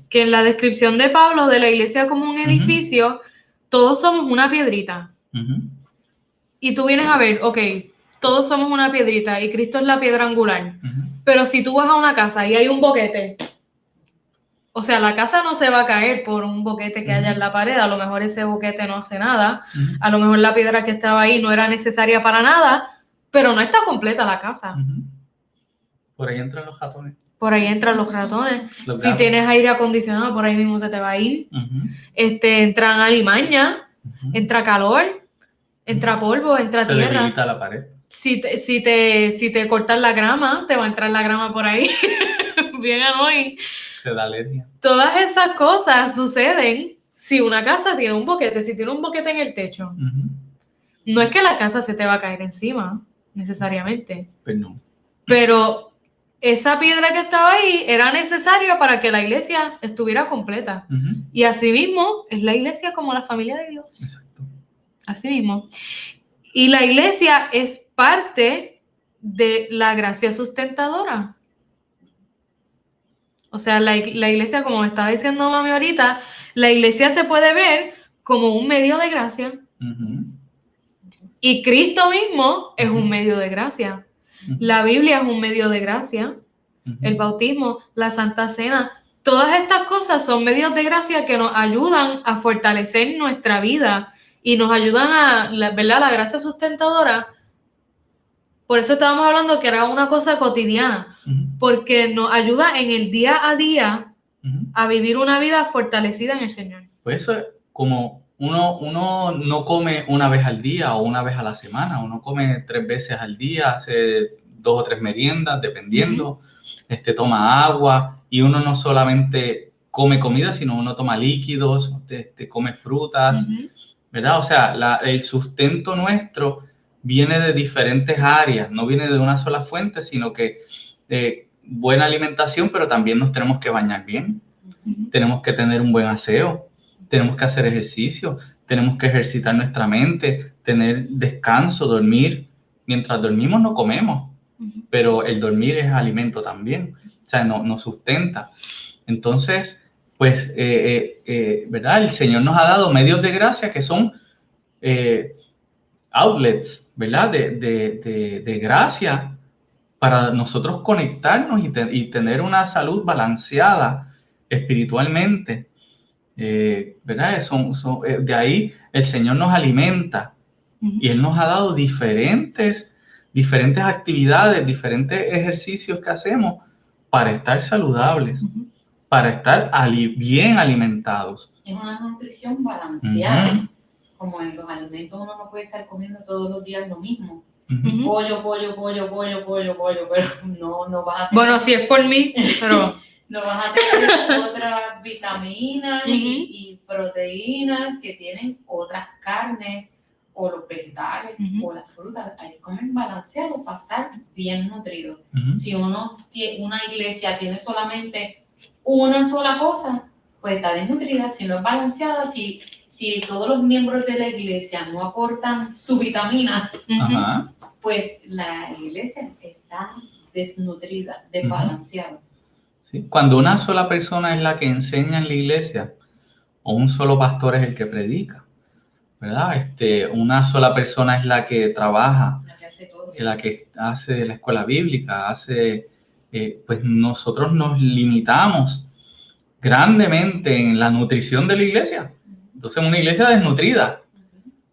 que en la descripción de Pablo de la iglesia como un edificio, todos somos una piedrita. Y tú vienes a ver, ok, todos somos una piedrita y Cristo es la piedra angular. Pero si tú vas a una casa y hay un boquete, o sea, la casa no se va a caer por un boquete que haya en la pared, a lo mejor ese boquete no hace nada, a lo mejor la piedra que estaba ahí no era necesaria para nada, pero no está completa la casa. Por ahí entran los ratones. Por ahí entran los ratones. Los si gatos. Tienes aire acondicionado, por ahí mismo se te va a ir. Entran alimañas, entra calor, entra polvo, entra tierra. Se debilita la pared. Si te cortan la grama, te va a entrar la grama por ahí. Bien annoying. Se da alergia. Todas esas cosas suceden si una casa tiene un boquete, si tiene un boquete en el techo. No es que la casa se te va a caer encima, necesariamente. Pues no. Pero esa piedra que estaba ahí era necesaria para que la iglesia estuviera completa. Y así mismo es la iglesia como la familia de Dios. Exacto. Así mismo. Y la iglesia es parte de la gracia sustentadora. O sea, la iglesia, como me estaba diciendo mami ahorita, la iglesia se puede ver como un medio de gracia. Y Cristo mismo es un medio de gracia. La Biblia es un medio de gracia. El bautismo, la Santa Cena, todas estas cosas son medios de gracia que nos ayudan a fortalecer nuestra vida y nos ayudan a, ¿verdad? La gracia sustentadora. Por eso estábamos hablando que era una cosa cotidiana, porque nos ayuda en el día a día a vivir una vida fortalecida en el Señor. Pues eso es como uno no come una vez al día o una vez a la semana, uno come 3 veces al día, hace 2 o 3 meriendas, dependiendo, toma agua y uno no solamente come comida, sino uno toma líquidos, come frutas, ¿verdad? O sea, el sustento nuestro viene de diferentes áreas, no viene de una sola fuente, sino que buena alimentación, pero también nos tenemos que bañar bien, tenemos que tener un buen aseo, tenemos que hacer ejercicio, tenemos que ejercitar nuestra mente, tener descanso, dormir. Mientras dormimos no comemos, pero el dormir es alimento también, o sea, nos sustenta. Entonces, pues, ¿verdad? El Señor nos ha dado medios de gracia que son outlets, ¿verdad? De gracia para nosotros conectarnos y tener una salud balanceada espiritualmente, ¿verdad? De ahí el Señor nos alimenta y Él nos ha dado diferentes actividades, diferentes ejercicios que hacemos para estar saludables, para estar bien alimentados. Es una nutrición balanceada. Como en los alimentos uno no puede estar comiendo todos los días lo mismo. Pollo, pero no vas a tener... Bueno, si es por mí, pero... no vas a tener otras vitaminas y proteínas que tienen otras carnes o los vegetales o las frutas. Hay que comer balanceado para estar bien nutrido. Si una iglesia tiene solamente una sola cosa, pues está desnutrida. Si no es balanceada, si todos los miembros de la iglesia no aportan su vitamina, pues la iglesia está desnutrida, desbalanceada. ¿Sí? Cuando una sola persona es la que enseña en la iglesia, o un solo pastor es el que predica, ¿verdad? Una sola persona es la que trabaja, la que hace la escuela bíblica, hace pues nosotros nos limitamos grandemente en la nutrición de la iglesia. Entonces, una iglesia desnutrida,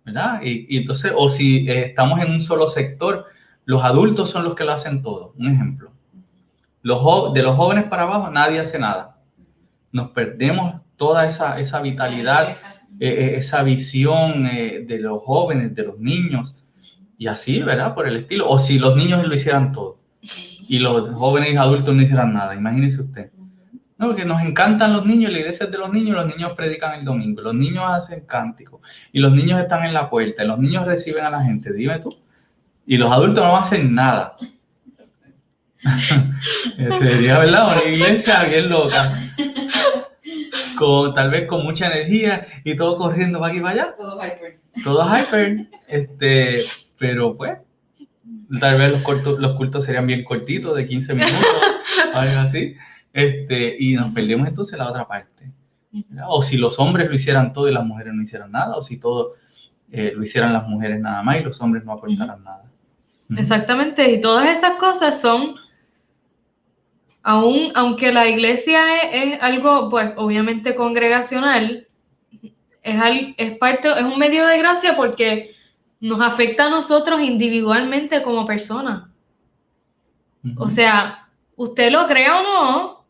¿verdad? Y entonces, o si estamos en un solo sector, los adultos son los que lo hacen todo. Un ejemplo. De los jóvenes para abajo, nadie hace nada. Nos perdemos toda esa vitalidad, esa visión de los jóvenes, de los niños, y así, ¿verdad? Por el estilo. O si los niños lo hicieran todo y los jóvenes y adultos no hicieran nada, imagínese usted. No, porque nos encantan los niños, la iglesia es de los niños predican el domingo, los niños hacen cánticos, y los niños están en la puerta, y los niños reciben a la gente, dime tú. Y los adultos no hacen nada. Sería, ¿verdad? Una iglesia bien loca. Tal vez con mucha energía y todo corriendo para aquí y para allá. Todo hyper. Pero pues, tal vez los cultos serían bien cortitos, de 15 minutos, algo así. Y nos perdemos entonces la otra parte. ¿Verdad? O si los hombres lo hicieran todo y las mujeres no hicieran nada, o si todo lo hicieran las mujeres nada más y los hombres no aportaran nada. Exactamente, y todas esas cosas son, aunque la iglesia es algo, pues obviamente congregacional, es un medio de gracia porque nos afecta a nosotros individualmente como personas. O sea, usted lo crea o no,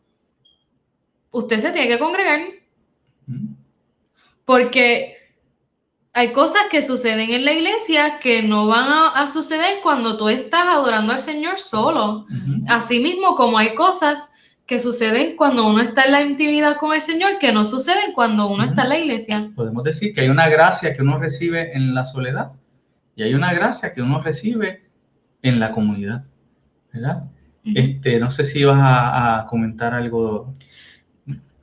usted se tiene que congregar. Porque hay cosas que suceden en la iglesia que no van a suceder cuando tú estás adorando al Señor solo. Asimismo, como hay cosas que suceden cuando uno está en la intimidad con el Señor que no suceden cuando uno está en la iglesia. Podemos decir que hay una gracia que uno recibe en la soledad y hay una gracia que uno recibe en la comunidad, ¿verdad? No sé si vas a comentar algo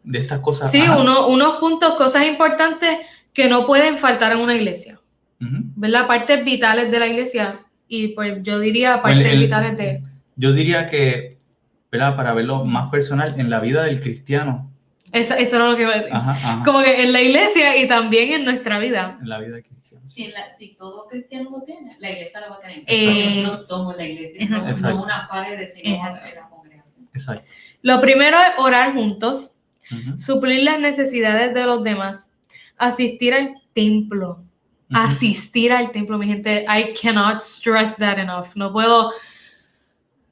de estas cosas. Sí, unos puntos, cosas importantes que no pueden faltar en una iglesia, ¿verdad? Partes vitales de la iglesia, y pues yo diría partes vitales de... Yo diría que, ¿verdad? Para verlo más personal, en la vida del cristiano. Eso era lo que iba a decir. Como que en la iglesia y también en nuestra vida. En la vida del cristiano. Si todo cristiano lo tiene, la iglesia lo va a tener. Nosotros somos la iglesia, no una pared, sino la congregación. Exacto. Lo primero es orar juntos, suplir las necesidades de los demás, asistir al templo. Asistir al templo, mi gente. I cannot stress that enough. No puedo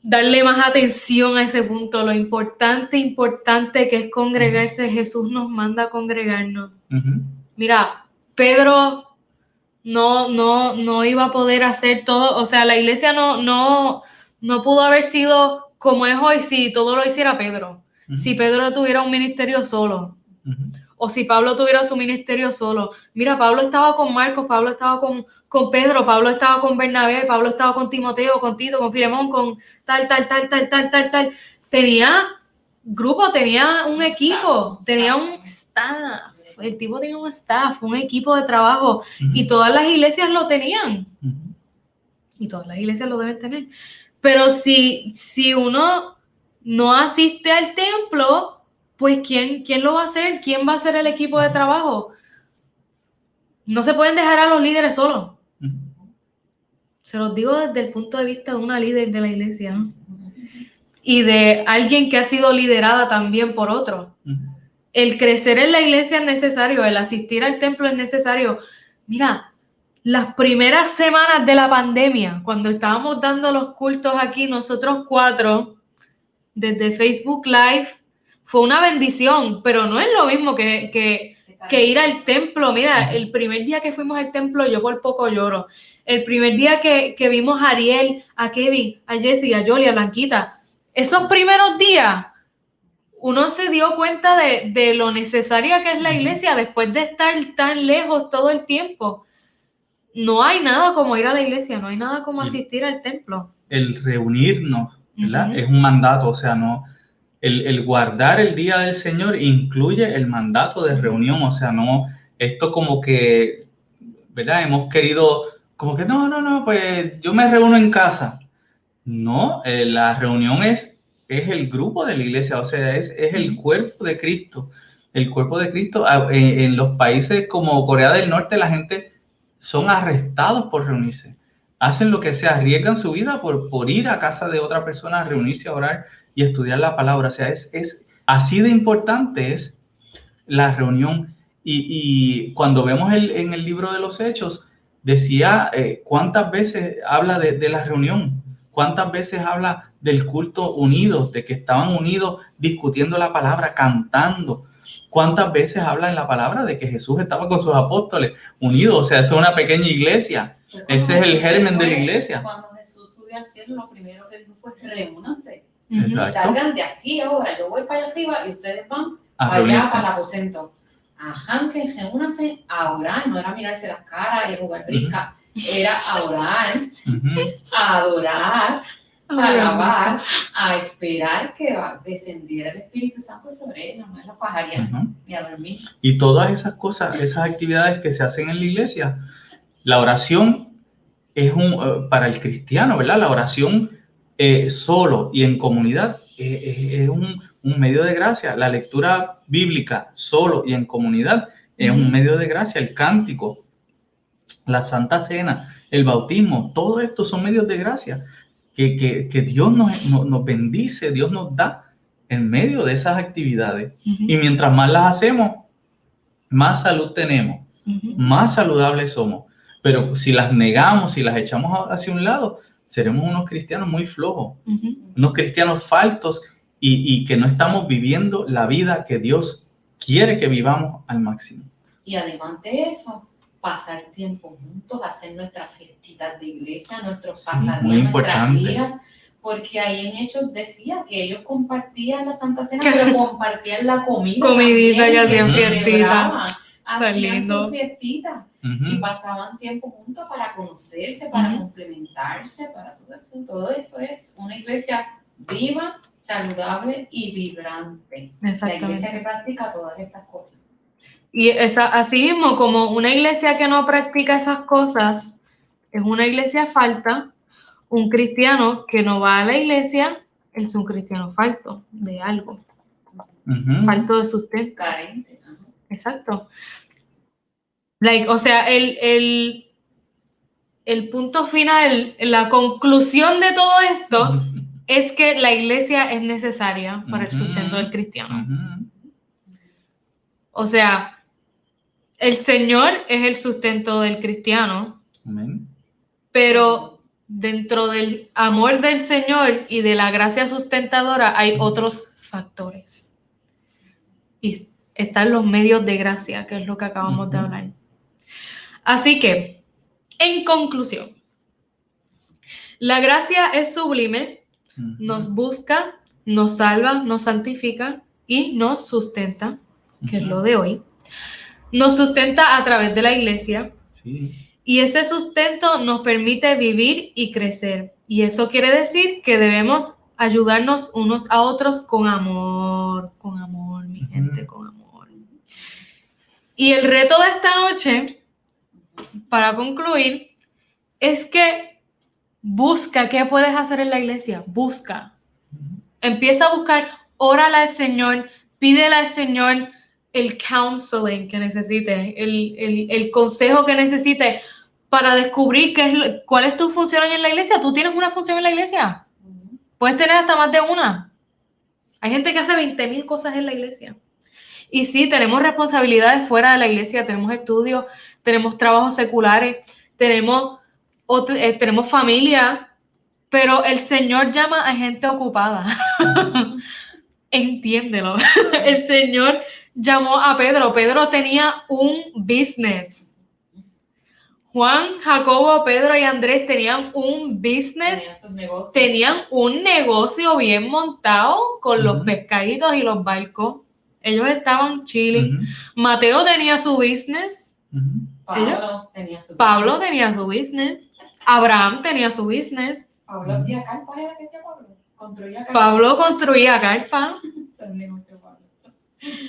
darle más atención a ese punto. Lo importante que es congregarse. Jesús nos manda a congregarnos. Mira, Pedro no iba a poder hacer todo. O sea, la iglesia no pudo haber sido como es hoy si todo lo hiciera Pedro. Si Pedro tuviera un ministerio solo. O si Pablo tuviera su ministerio solo. Mira, Pablo estaba con Marcos, Pablo estaba con Pedro, Pablo estaba con Bernabé, Pablo estaba con Timoteo, con Tito, con Filemón, con tal. Tenía grupo, tenía un equipo, tenía un staff. El tipo tenía un staff, un equipo de trabajo. Y todas las iglesias lo tenían. Y todas las iglesias lo deben tener. Pero si uno no asiste al templo, pues ¿quién lo va a hacer? ¿Quién va a hacer el equipo de trabajo? No se pueden dejar a los líderes solos. Se los digo desde el punto de vista de una líder de la iglesia y de alguien que ha sido liderada también por otro. El crecer en la iglesia es necesario, el asistir al templo es necesario. Mira, las primeras semanas de la pandemia, cuando estábamos dando los cultos aquí, nosotros 4, desde Facebook Live, fue una bendición, pero no es lo mismo que ir al templo. Mira, el primer día que fuimos al templo, yo por poco lloro. El primer día que vimos a Ariel, a Kevin, a Jessie, a Jolie, a Blanquita, esos primeros días, uno se dio cuenta de lo necesaria que es la iglesia después de estar tan lejos todo el tiempo. No hay nada como ir a la iglesia, no hay nada como asistir al templo. El reunirnos, ¿verdad? Es un mandato, o sea, no... El guardar el día del Señor incluye el mandato de reunión, o sea, no, esto como que, ¿verdad? Hemos querido, como que no, pues yo me reúno en casa. No, la reunión es el grupo de la iglesia, o sea, es el cuerpo de Cristo. El cuerpo de Cristo, en los países como Corea del Norte, la gente son arrestados por reunirse. Hacen lo que sea, arriesgan su vida por ir a casa de otra persona a reunirse a orar y estudiar la palabra. O sea, es así de importante es la reunión. Y cuando vemos en el libro de los Hechos, decía cuántas veces habla de la reunión, cuántas veces habla del culto unidos, de que estaban unidos discutiendo la palabra, cantando. ¿Cuántas veces habla en la palabra de que Jesús estaba con sus apóstoles unidos? O sea, es una pequeña iglesia. Ese es el germen de la iglesia. Cuando Jesús subió al cielo, lo primero que dijo fue: reúnanse. Exacto. Salgan de aquí ahora. Yo voy para allá arriba y ustedes van A allá reunirse. para el aposento. Ajá, que reúnanse a orar. No era mirarse las caras y jugar brisca. Era a orar, a adorar, a alabar, a esperar que descendiera el Espíritu Santo sobre ellos, no es la pajaría ni a dormir. Y todas esas cosas, esas actividades que se hacen en la iglesia, la oración es para el cristiano, ¿verdad? La oración solo y en comunidad es un medio de gracia. La lectura bíblica solo y en comunidad es un medio de gracia. El cántico, la Santa Cena, el bautismo, todo esto son medios de gracia que Dios nos bendice, Dios nos da en medio de esas actividades. Y mientras más las hacemos, más salud tenemos, más saludables somos. Pero si las negamos, si las echamos hacia un lado, seremos unos cristianos muy flojos, unos cristianos faltos y que no estamos viviendo la vida que Dios quiere que vivamos al máximo. Y además de eso, pasar tiempo juntos, hacer nuestras fiestitas de iglesia, nuestros pasadías, nuestras días, porque ahí en Hechos decía que ellos compartían la Santa Cena, pero compartían la comida. Comidita también, que hacían fiestita. Hacían sus fiestitas y pasaban tiempo juntos para conocerse, para complementarse, para todo eso. Todo eso es una iglesia viva, saludable y vibrante. La iglesia que practica todas estas cosas. Y así mismo, como una iglesia que no practica esas cosas, es una iglesia falta. Un cristiano que no va a la iglesia es un cristiano falto de algo. Falto de sustento. Carente. Exacto. O sea, el punto final, la conclusión de todo esto es que la iglesia es necesaria para el sustento del cristiano. O sea, el Señor es el sustento del cristiano, pero dentro del amor del Señor y de la gracia sustentadora hay otros factores. Y están los medios de gracia, que es lo que acabamos de hablar. Así que, en conclusión, la gracia es sublime, nos busca, nos salva, nos santifica y nos sustenta, que es lo de hoy. Nos sustenta a través de la iglesia. Sí. Y ese sustento nos permite vivir y crecer. Y eso quiere decir que debemos ayudarnos unos a otros con amor, mi gente, con amor. Y el reto de esta noche, para concluir, es que busca qué puedes hacer en la iglesia. Busca. Empieza a buscar, órale al Señor, pídele al Señor el counseling que necesites, el consejo que necesites para descubrir cuál es tu función en la iglesia. ¿Tú tienes una función en la iglesia? Puedes tener hasta más de una. Hay gente que hace 20,000 cosas en la iglesia. Y sí, tenemos responsabilidades fuera de la iglesia, tenemos estudios, tenemos trabajos seculares, tenemos familia, pero el Señor llama a gente ocupada. Entiéndelo. El Señor llamó a Pedro. Pedro tenía un business. Juan, Jacobo, Pedro y Andrés tenían un business. Tenían un negocio bien montado con los pescaditos y los barcos. Ellos estaban chilling. Mateo tenía su business. Pablo tenía su business. Abraham tenía su business. Pablo hacía carpas, ¿era que decía Pablo? Pablo construía carpa.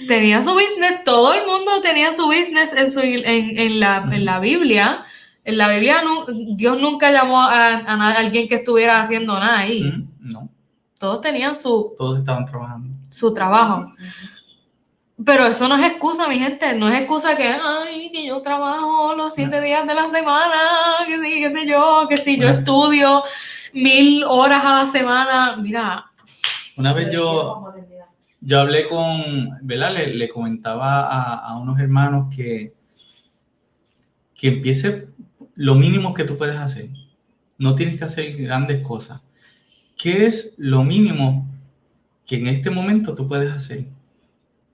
Tenía su business, todo el mundo tenía su business en la Biblia. En la Biblia Dios nunca llamó a alguien que estuviera haciendo nada ahí. No. Todos tenían Todos estaban trabajando. Su trabajo. Pero eso no es excusa, mi gente. No es excusa que yo trabajo los 7 días de la semana, que si yo estudio 1000 horas a la semana. Mira, Una vez Pero quiero con modernidad. yo hablé con, ¿verdad? Le comentaba a unos hermanos que empiece lo mínimo que tú puedes hacer. No tienes que hacer grandes cosas. ¿Qué es lo mínimo que en este momento tú puedes hacer?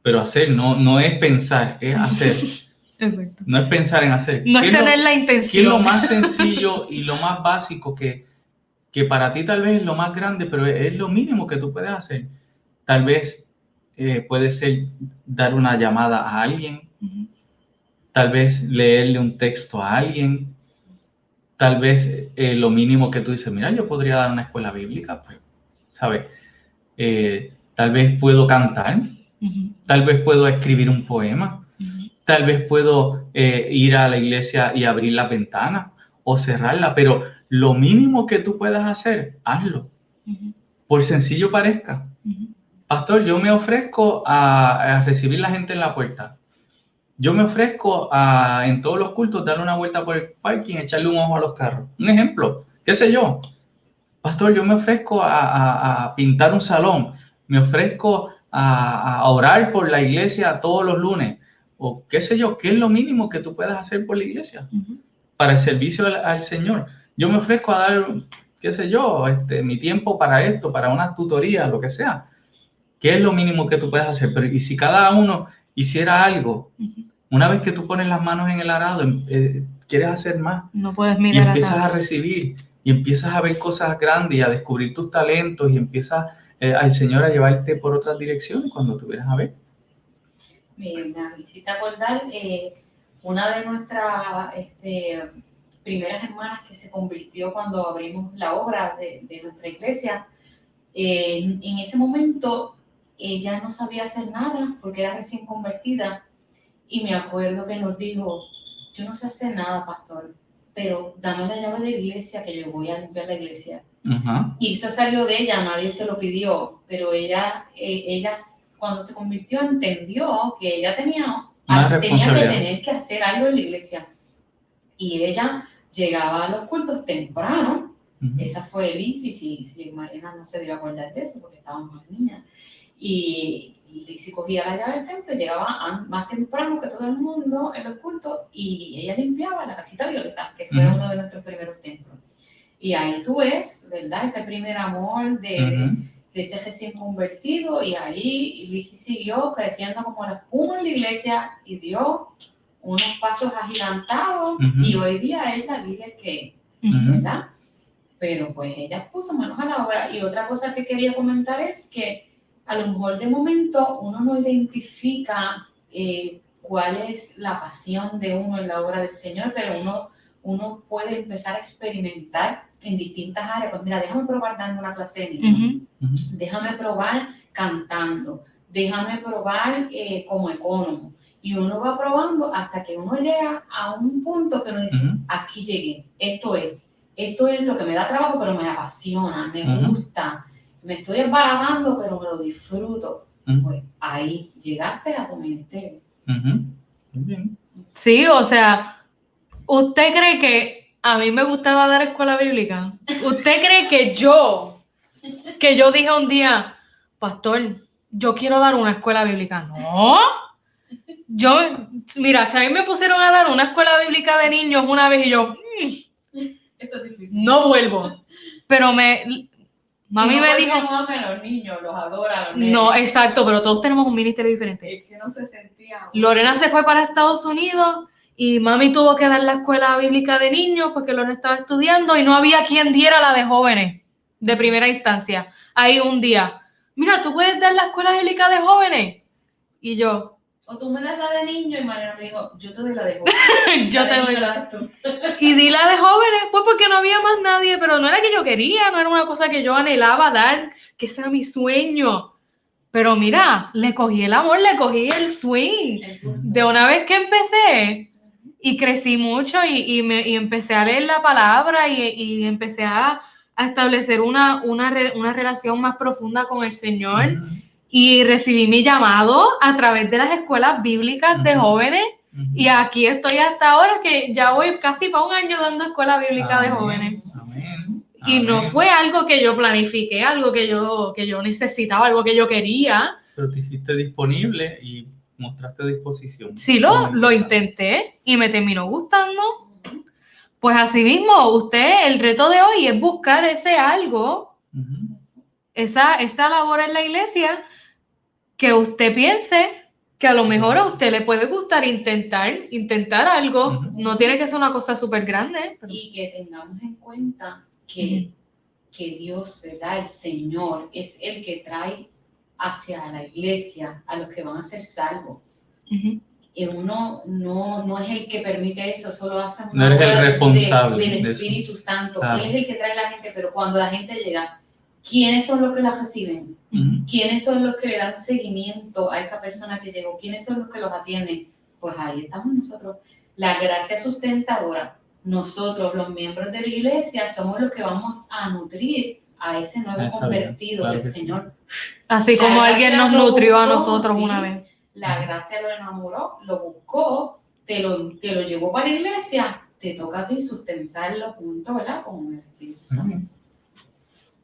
Pero hacer no es pensar, es hacer. Exacto. No es pensar en hacer. No es tener la ¿Qué es intención. lo más sencillo y lo más básico que para ti tal vez es lo más grande, pero es lo mínimo que tú puedes hacer? Tal vez puede ser dar una llamada a alguien, Ujú. tal vez leerle un texto a alguien, tal vez lo mínimo que tú dices, mira, yo podría dar una escuela bíblica, pues, ¿sabes? Tal vez puedo cantar, Ujú. tal vez puedo escribir un poema, Ujú. tal vez puedo ir a la iglesia y abrir la ventana o cerrarla, pero lo mínimo que tú puedas hacer, hazlo, Ujú. por sencillo parezca. Ujú. Pastor, yo me ofrezco a recibir la gente en la puerta. Yo me ofrezco a, en todos los cultos, darle una vuelta por el parking, echarle un ojo a los carros. Un ejemplo, qué sé yo. Pastor, yo me ofrezco a pintar un salón. Me ofrezco a orar por la iglesia todos los lunes. O qué sé yo, ¿qué es lo mínimo que tú puedas hacer por la iglesia? Ujú. Para el servicio al Señor. Yo me ofrezco a dar, qué sé yo, mi tiempo para esto, para una tutoría, lo que sea. ¿Qué es lo mínimo que tú puedes hacer? Pero y si cada uno hiciera algo, Ujú. una vez que tú pones las manos en el arado, quieres hacer más No puedes y mirar empiezas atrás. a recibir y empiezas a ver cosas grandes y a descubrir tus talentos y empiezas al Señor a llevarte por otras direcciones cuando tú vienes a ver. Me hiciste acordar una de nuestras primeras hermanas que se convirtió cuando abrimos la obra de nuestra iglesia. En ese momento ella no sabía hacer nada porque era recién convertida y me acuerdo que nos dijo, yo no sé hacer nada, pastor, pero dame la llave de la iglesia que yo voy a limpiar la iglesia. Uh-huh. Y eso salió de ella, nadie se lo pidió, pero ella cuando se convirtió entendió que ella tenía que tener que hacer algo en la iglesia. Y ella llegaba a los cultos temprano. Uh-huh. Esa fue Lizzy, si Mariana no se dio a acordar de eso porque estábamos más niñas. Y Lizzy cogía la llave del templo, llegaba más temprano que todo el mundo en los cultos y ella limpiaba la casita violeta, que fue uno de nuestros primeros templos. Y ahí tú ves, ¿verdad? Ese primer amor de ese recién convertido, y ahí Lizzy siguió creciendo como la espuma en la iglesia y dio unos pasos agigantados, y hoy día es la líder que es, ¿verdad? Pero pues ella puso manos a la obra. Y otra cosa que quería comentar es que a lo mejor de momento uno no identifica cuál es la pasión de uno en la obra del Señor, pero uno puede empezar a experimentar en distintas áreas. Pues mira, déjame probar dando una clase de niños, déjame probar cantando, déjame probar como ecónomo. Y uno va probando hasta que uno llega a un punto que uno dice, aquí llegué, esto es lo que me da trabajo, pero me apasiona, me gusta, me estoy embarazando, pero me lo disfruto. Pues ahí llegaste a tu ministerio. Bien. Sí, o sea, ¿usted cree que a mí me gustaba dar escuela bíblica? ¿Usted cree que yo dije un día, pastor, yo quiero dar una escuela bíblica? No. Mira, si a mí me pusieron a dar una escuela bíblica de niños una vez y yo, esto es difícil, no vuelvo. Pero mami me dijo, no ama a los niños, los adora a los nenes. No, exacto, pero todos tenemos un ministerio diferente. Es que no se sentía. Lorena se fue para Estados Unidos y mami tuvo que dar la escuela bíblica de niños porque Lorena estaba estudiando y no había quien diera la de jóvenes de primera instancia. Ahí un día, mira, ¿tú puedes dar la escuela bíblica de jóvenes? Y yo, o tú me das la de niños, y Mariana me dijo, yo te doy la de jóvenes. Yo te doy la de Y di la de jóvenes, pues porque no había más nadie, pero no era que yo quería, no era una cosa que yo anhelaba dar, que ese era mi sueño. Pero mira, le cogí el amor, le cogí el swing. De una vez que empecé y crecí mucho y empecé a leer la palabra y empecé a establecer una relación más profunda con el Señor. Y recibí mi llamado a través de las escuelas bíblicas de jóvenes. Y aquí estoy hasta ahora, que ya voy casi para un año dando escuela bíblica de jóvenes. Y no Amén. fue algo que yo planifiqué, algo que yo necesitaba, algo que yo quería. Pero te hiciste disponible y mostraste disposición. Sí, Eso es lo importante. intenté y me terminó gustando. Pues así mismo, el reto de hoy es buscar ese algo, Ujú. esa labor en la iglesia que usted piense que a lo mejor a usted le puede gustar intentar algo. Ujú. No tiene que ser una cosa súper grande. Pero... Y que tengamos en cuenta que Dios, ¿verdad? El Señor es el que trae hacia la iglesia a los que van a ser salvos. Ujú. Y uno no es el que permite eso, solo hace No una eres el obra responsable del de eso. Espíritu Santo. Claro. Él es el que trae a la gente, pero cuando la gente llega, ¿quiénes son los que la reciben? Ujú. ¿Quiénes son los que le dan seguimiento a esa persona que llegó? ¿Quiénes son los que los atienden? Pues ahí estamos nosotros. La gracia sustentadora. Nosotros, los miembros de la iglesia, somos los que vamos a nutrir a ese nuevo Esa convertido vida, claro del que sí. Señor. Así como La alguien gracia nos lo nutrió a buscó, nosotros sí. una vez. La gracia lo enamoró, lo buscó, te lo llevó para la iglesia, te toca a ti sustentarlo junto, ¿verdad? Con el Espíritu Santo. Ujú.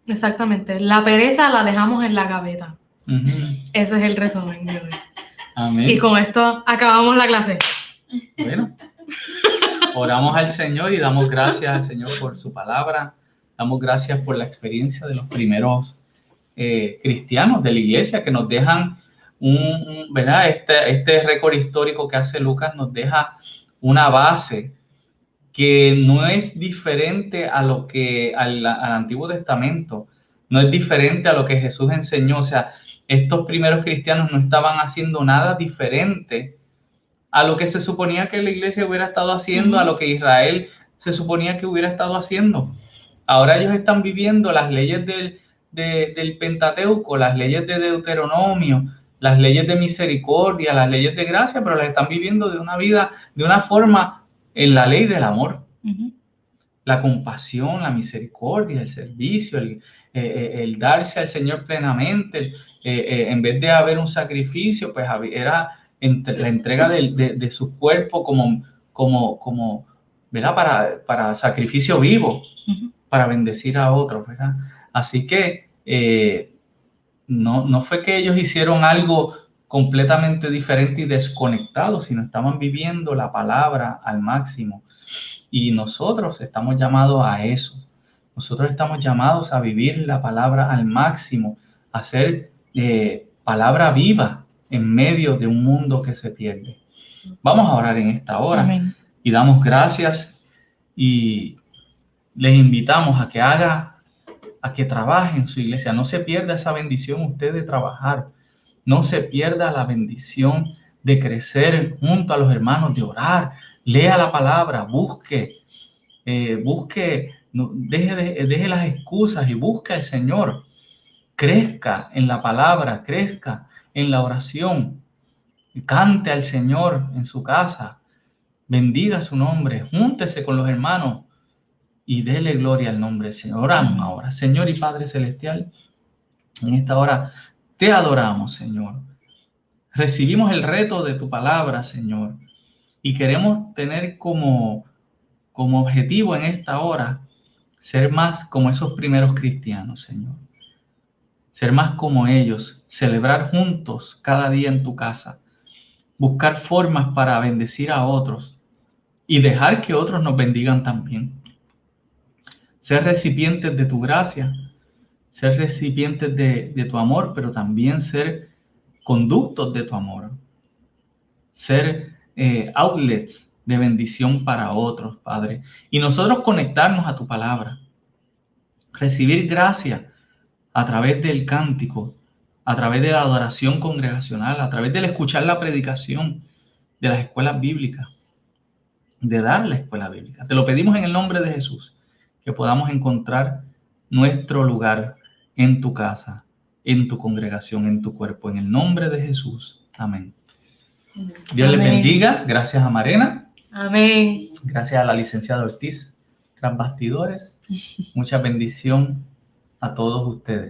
Exactamente. La pereza la dejamos en la gaveta. Ujú. Ese es el resumen de hoy. Amén. Y con esto acabamos la clase. Bueno, oramos al Señor y damos gracias al Señor por su palabra. Damos gracias por la experiencia de los primeros cristianos de la iglesia que nos dejan ¿verdad? Este récord histórico que hace Lucas nos deja una base que no es diferente a lo que al Antiguo Testamento, no es diferente a lo que Jesús enseñó. O sea, estos primeros cristianos no estaban haciendo nada diferente a lo que se suponía que la iglesia hubiera estado haciendo, a lo que Israel se suponía que hubiera estado haciendo. Ahora ellos están viviendo las leyes del Pentateuco, las leyes de Deuteronomio, las leyes de misericordia, las leyes de gracia, pero las están viviendo de una vida, de una forma en la ley del amor. La compasión, la misericordia, el servicio, el darse al Señor plenamente, en vez de haber un sacrificio, pues era la entrega de su cuerpo como ¿verdad? Para sacrificio vivo, para bendecir a otros, ¿verdad? Así que no fue que ellos hicieron algo completamente diferente y desconectado, sino estaban viviendo la palabra al máximo. Y nosotros estamos llamados a eso. Nosotros estamos llamados a vivir la palabra al máximo, a hacer palabra viva en medio de un mundo que se pierde. Vamos a orar en esta hora. Amén. Y damos gracias y les invitamos a que trabaje en su iglesia. No se pierda esa bendición usted de trabajar. No se pierda la bendición de crecer junto a los hermanos, de orar. Lea la palabra, busque, deje las excusas y busque al Señor. Crezca en la palabra, crezca en la oración. Cante al Señor en su casa. Bendiga su nombre. Júntese con los hermanos y déle gloria al nombre del Señor. Oramos ahora. Señor y Padre Celestial, en esta hora te adoramos, Señor. Recibimos el reto de tu palabra, Señor, y queremos tener como objetivo en esta hora ser más como esos primeros cristianos, Señor. Ser más como ellos, celebrar juntos cada día en tu casa, buscar formas para bendecir a otros y dejar que otros nos bendigan también. Ser recipientes de tu gracia, ser recipientes de tu amor, pero también ser conductos de tu amor. Ser outlets de bendición para otros, Padre. Y nosotros conectarnos a tu palabra. Recibir gracia a través del cántico, a través de la adoración congregacional, a través del escuchar la predicación de las escuelas bíblicas, de dar la escuela bíblica. Te lo pedimos en el nombre de Jesús, que podamos encontrar nuestro lugar en tu casa, en tu congregación, en tu cuerpo, en el nombre de Jesús. Amén. Dios les bendiga. Gracias a Marena. Amén. Gracias a la licenciada Ortiz, tras bastidores. Mucha bendición a todos ustedes.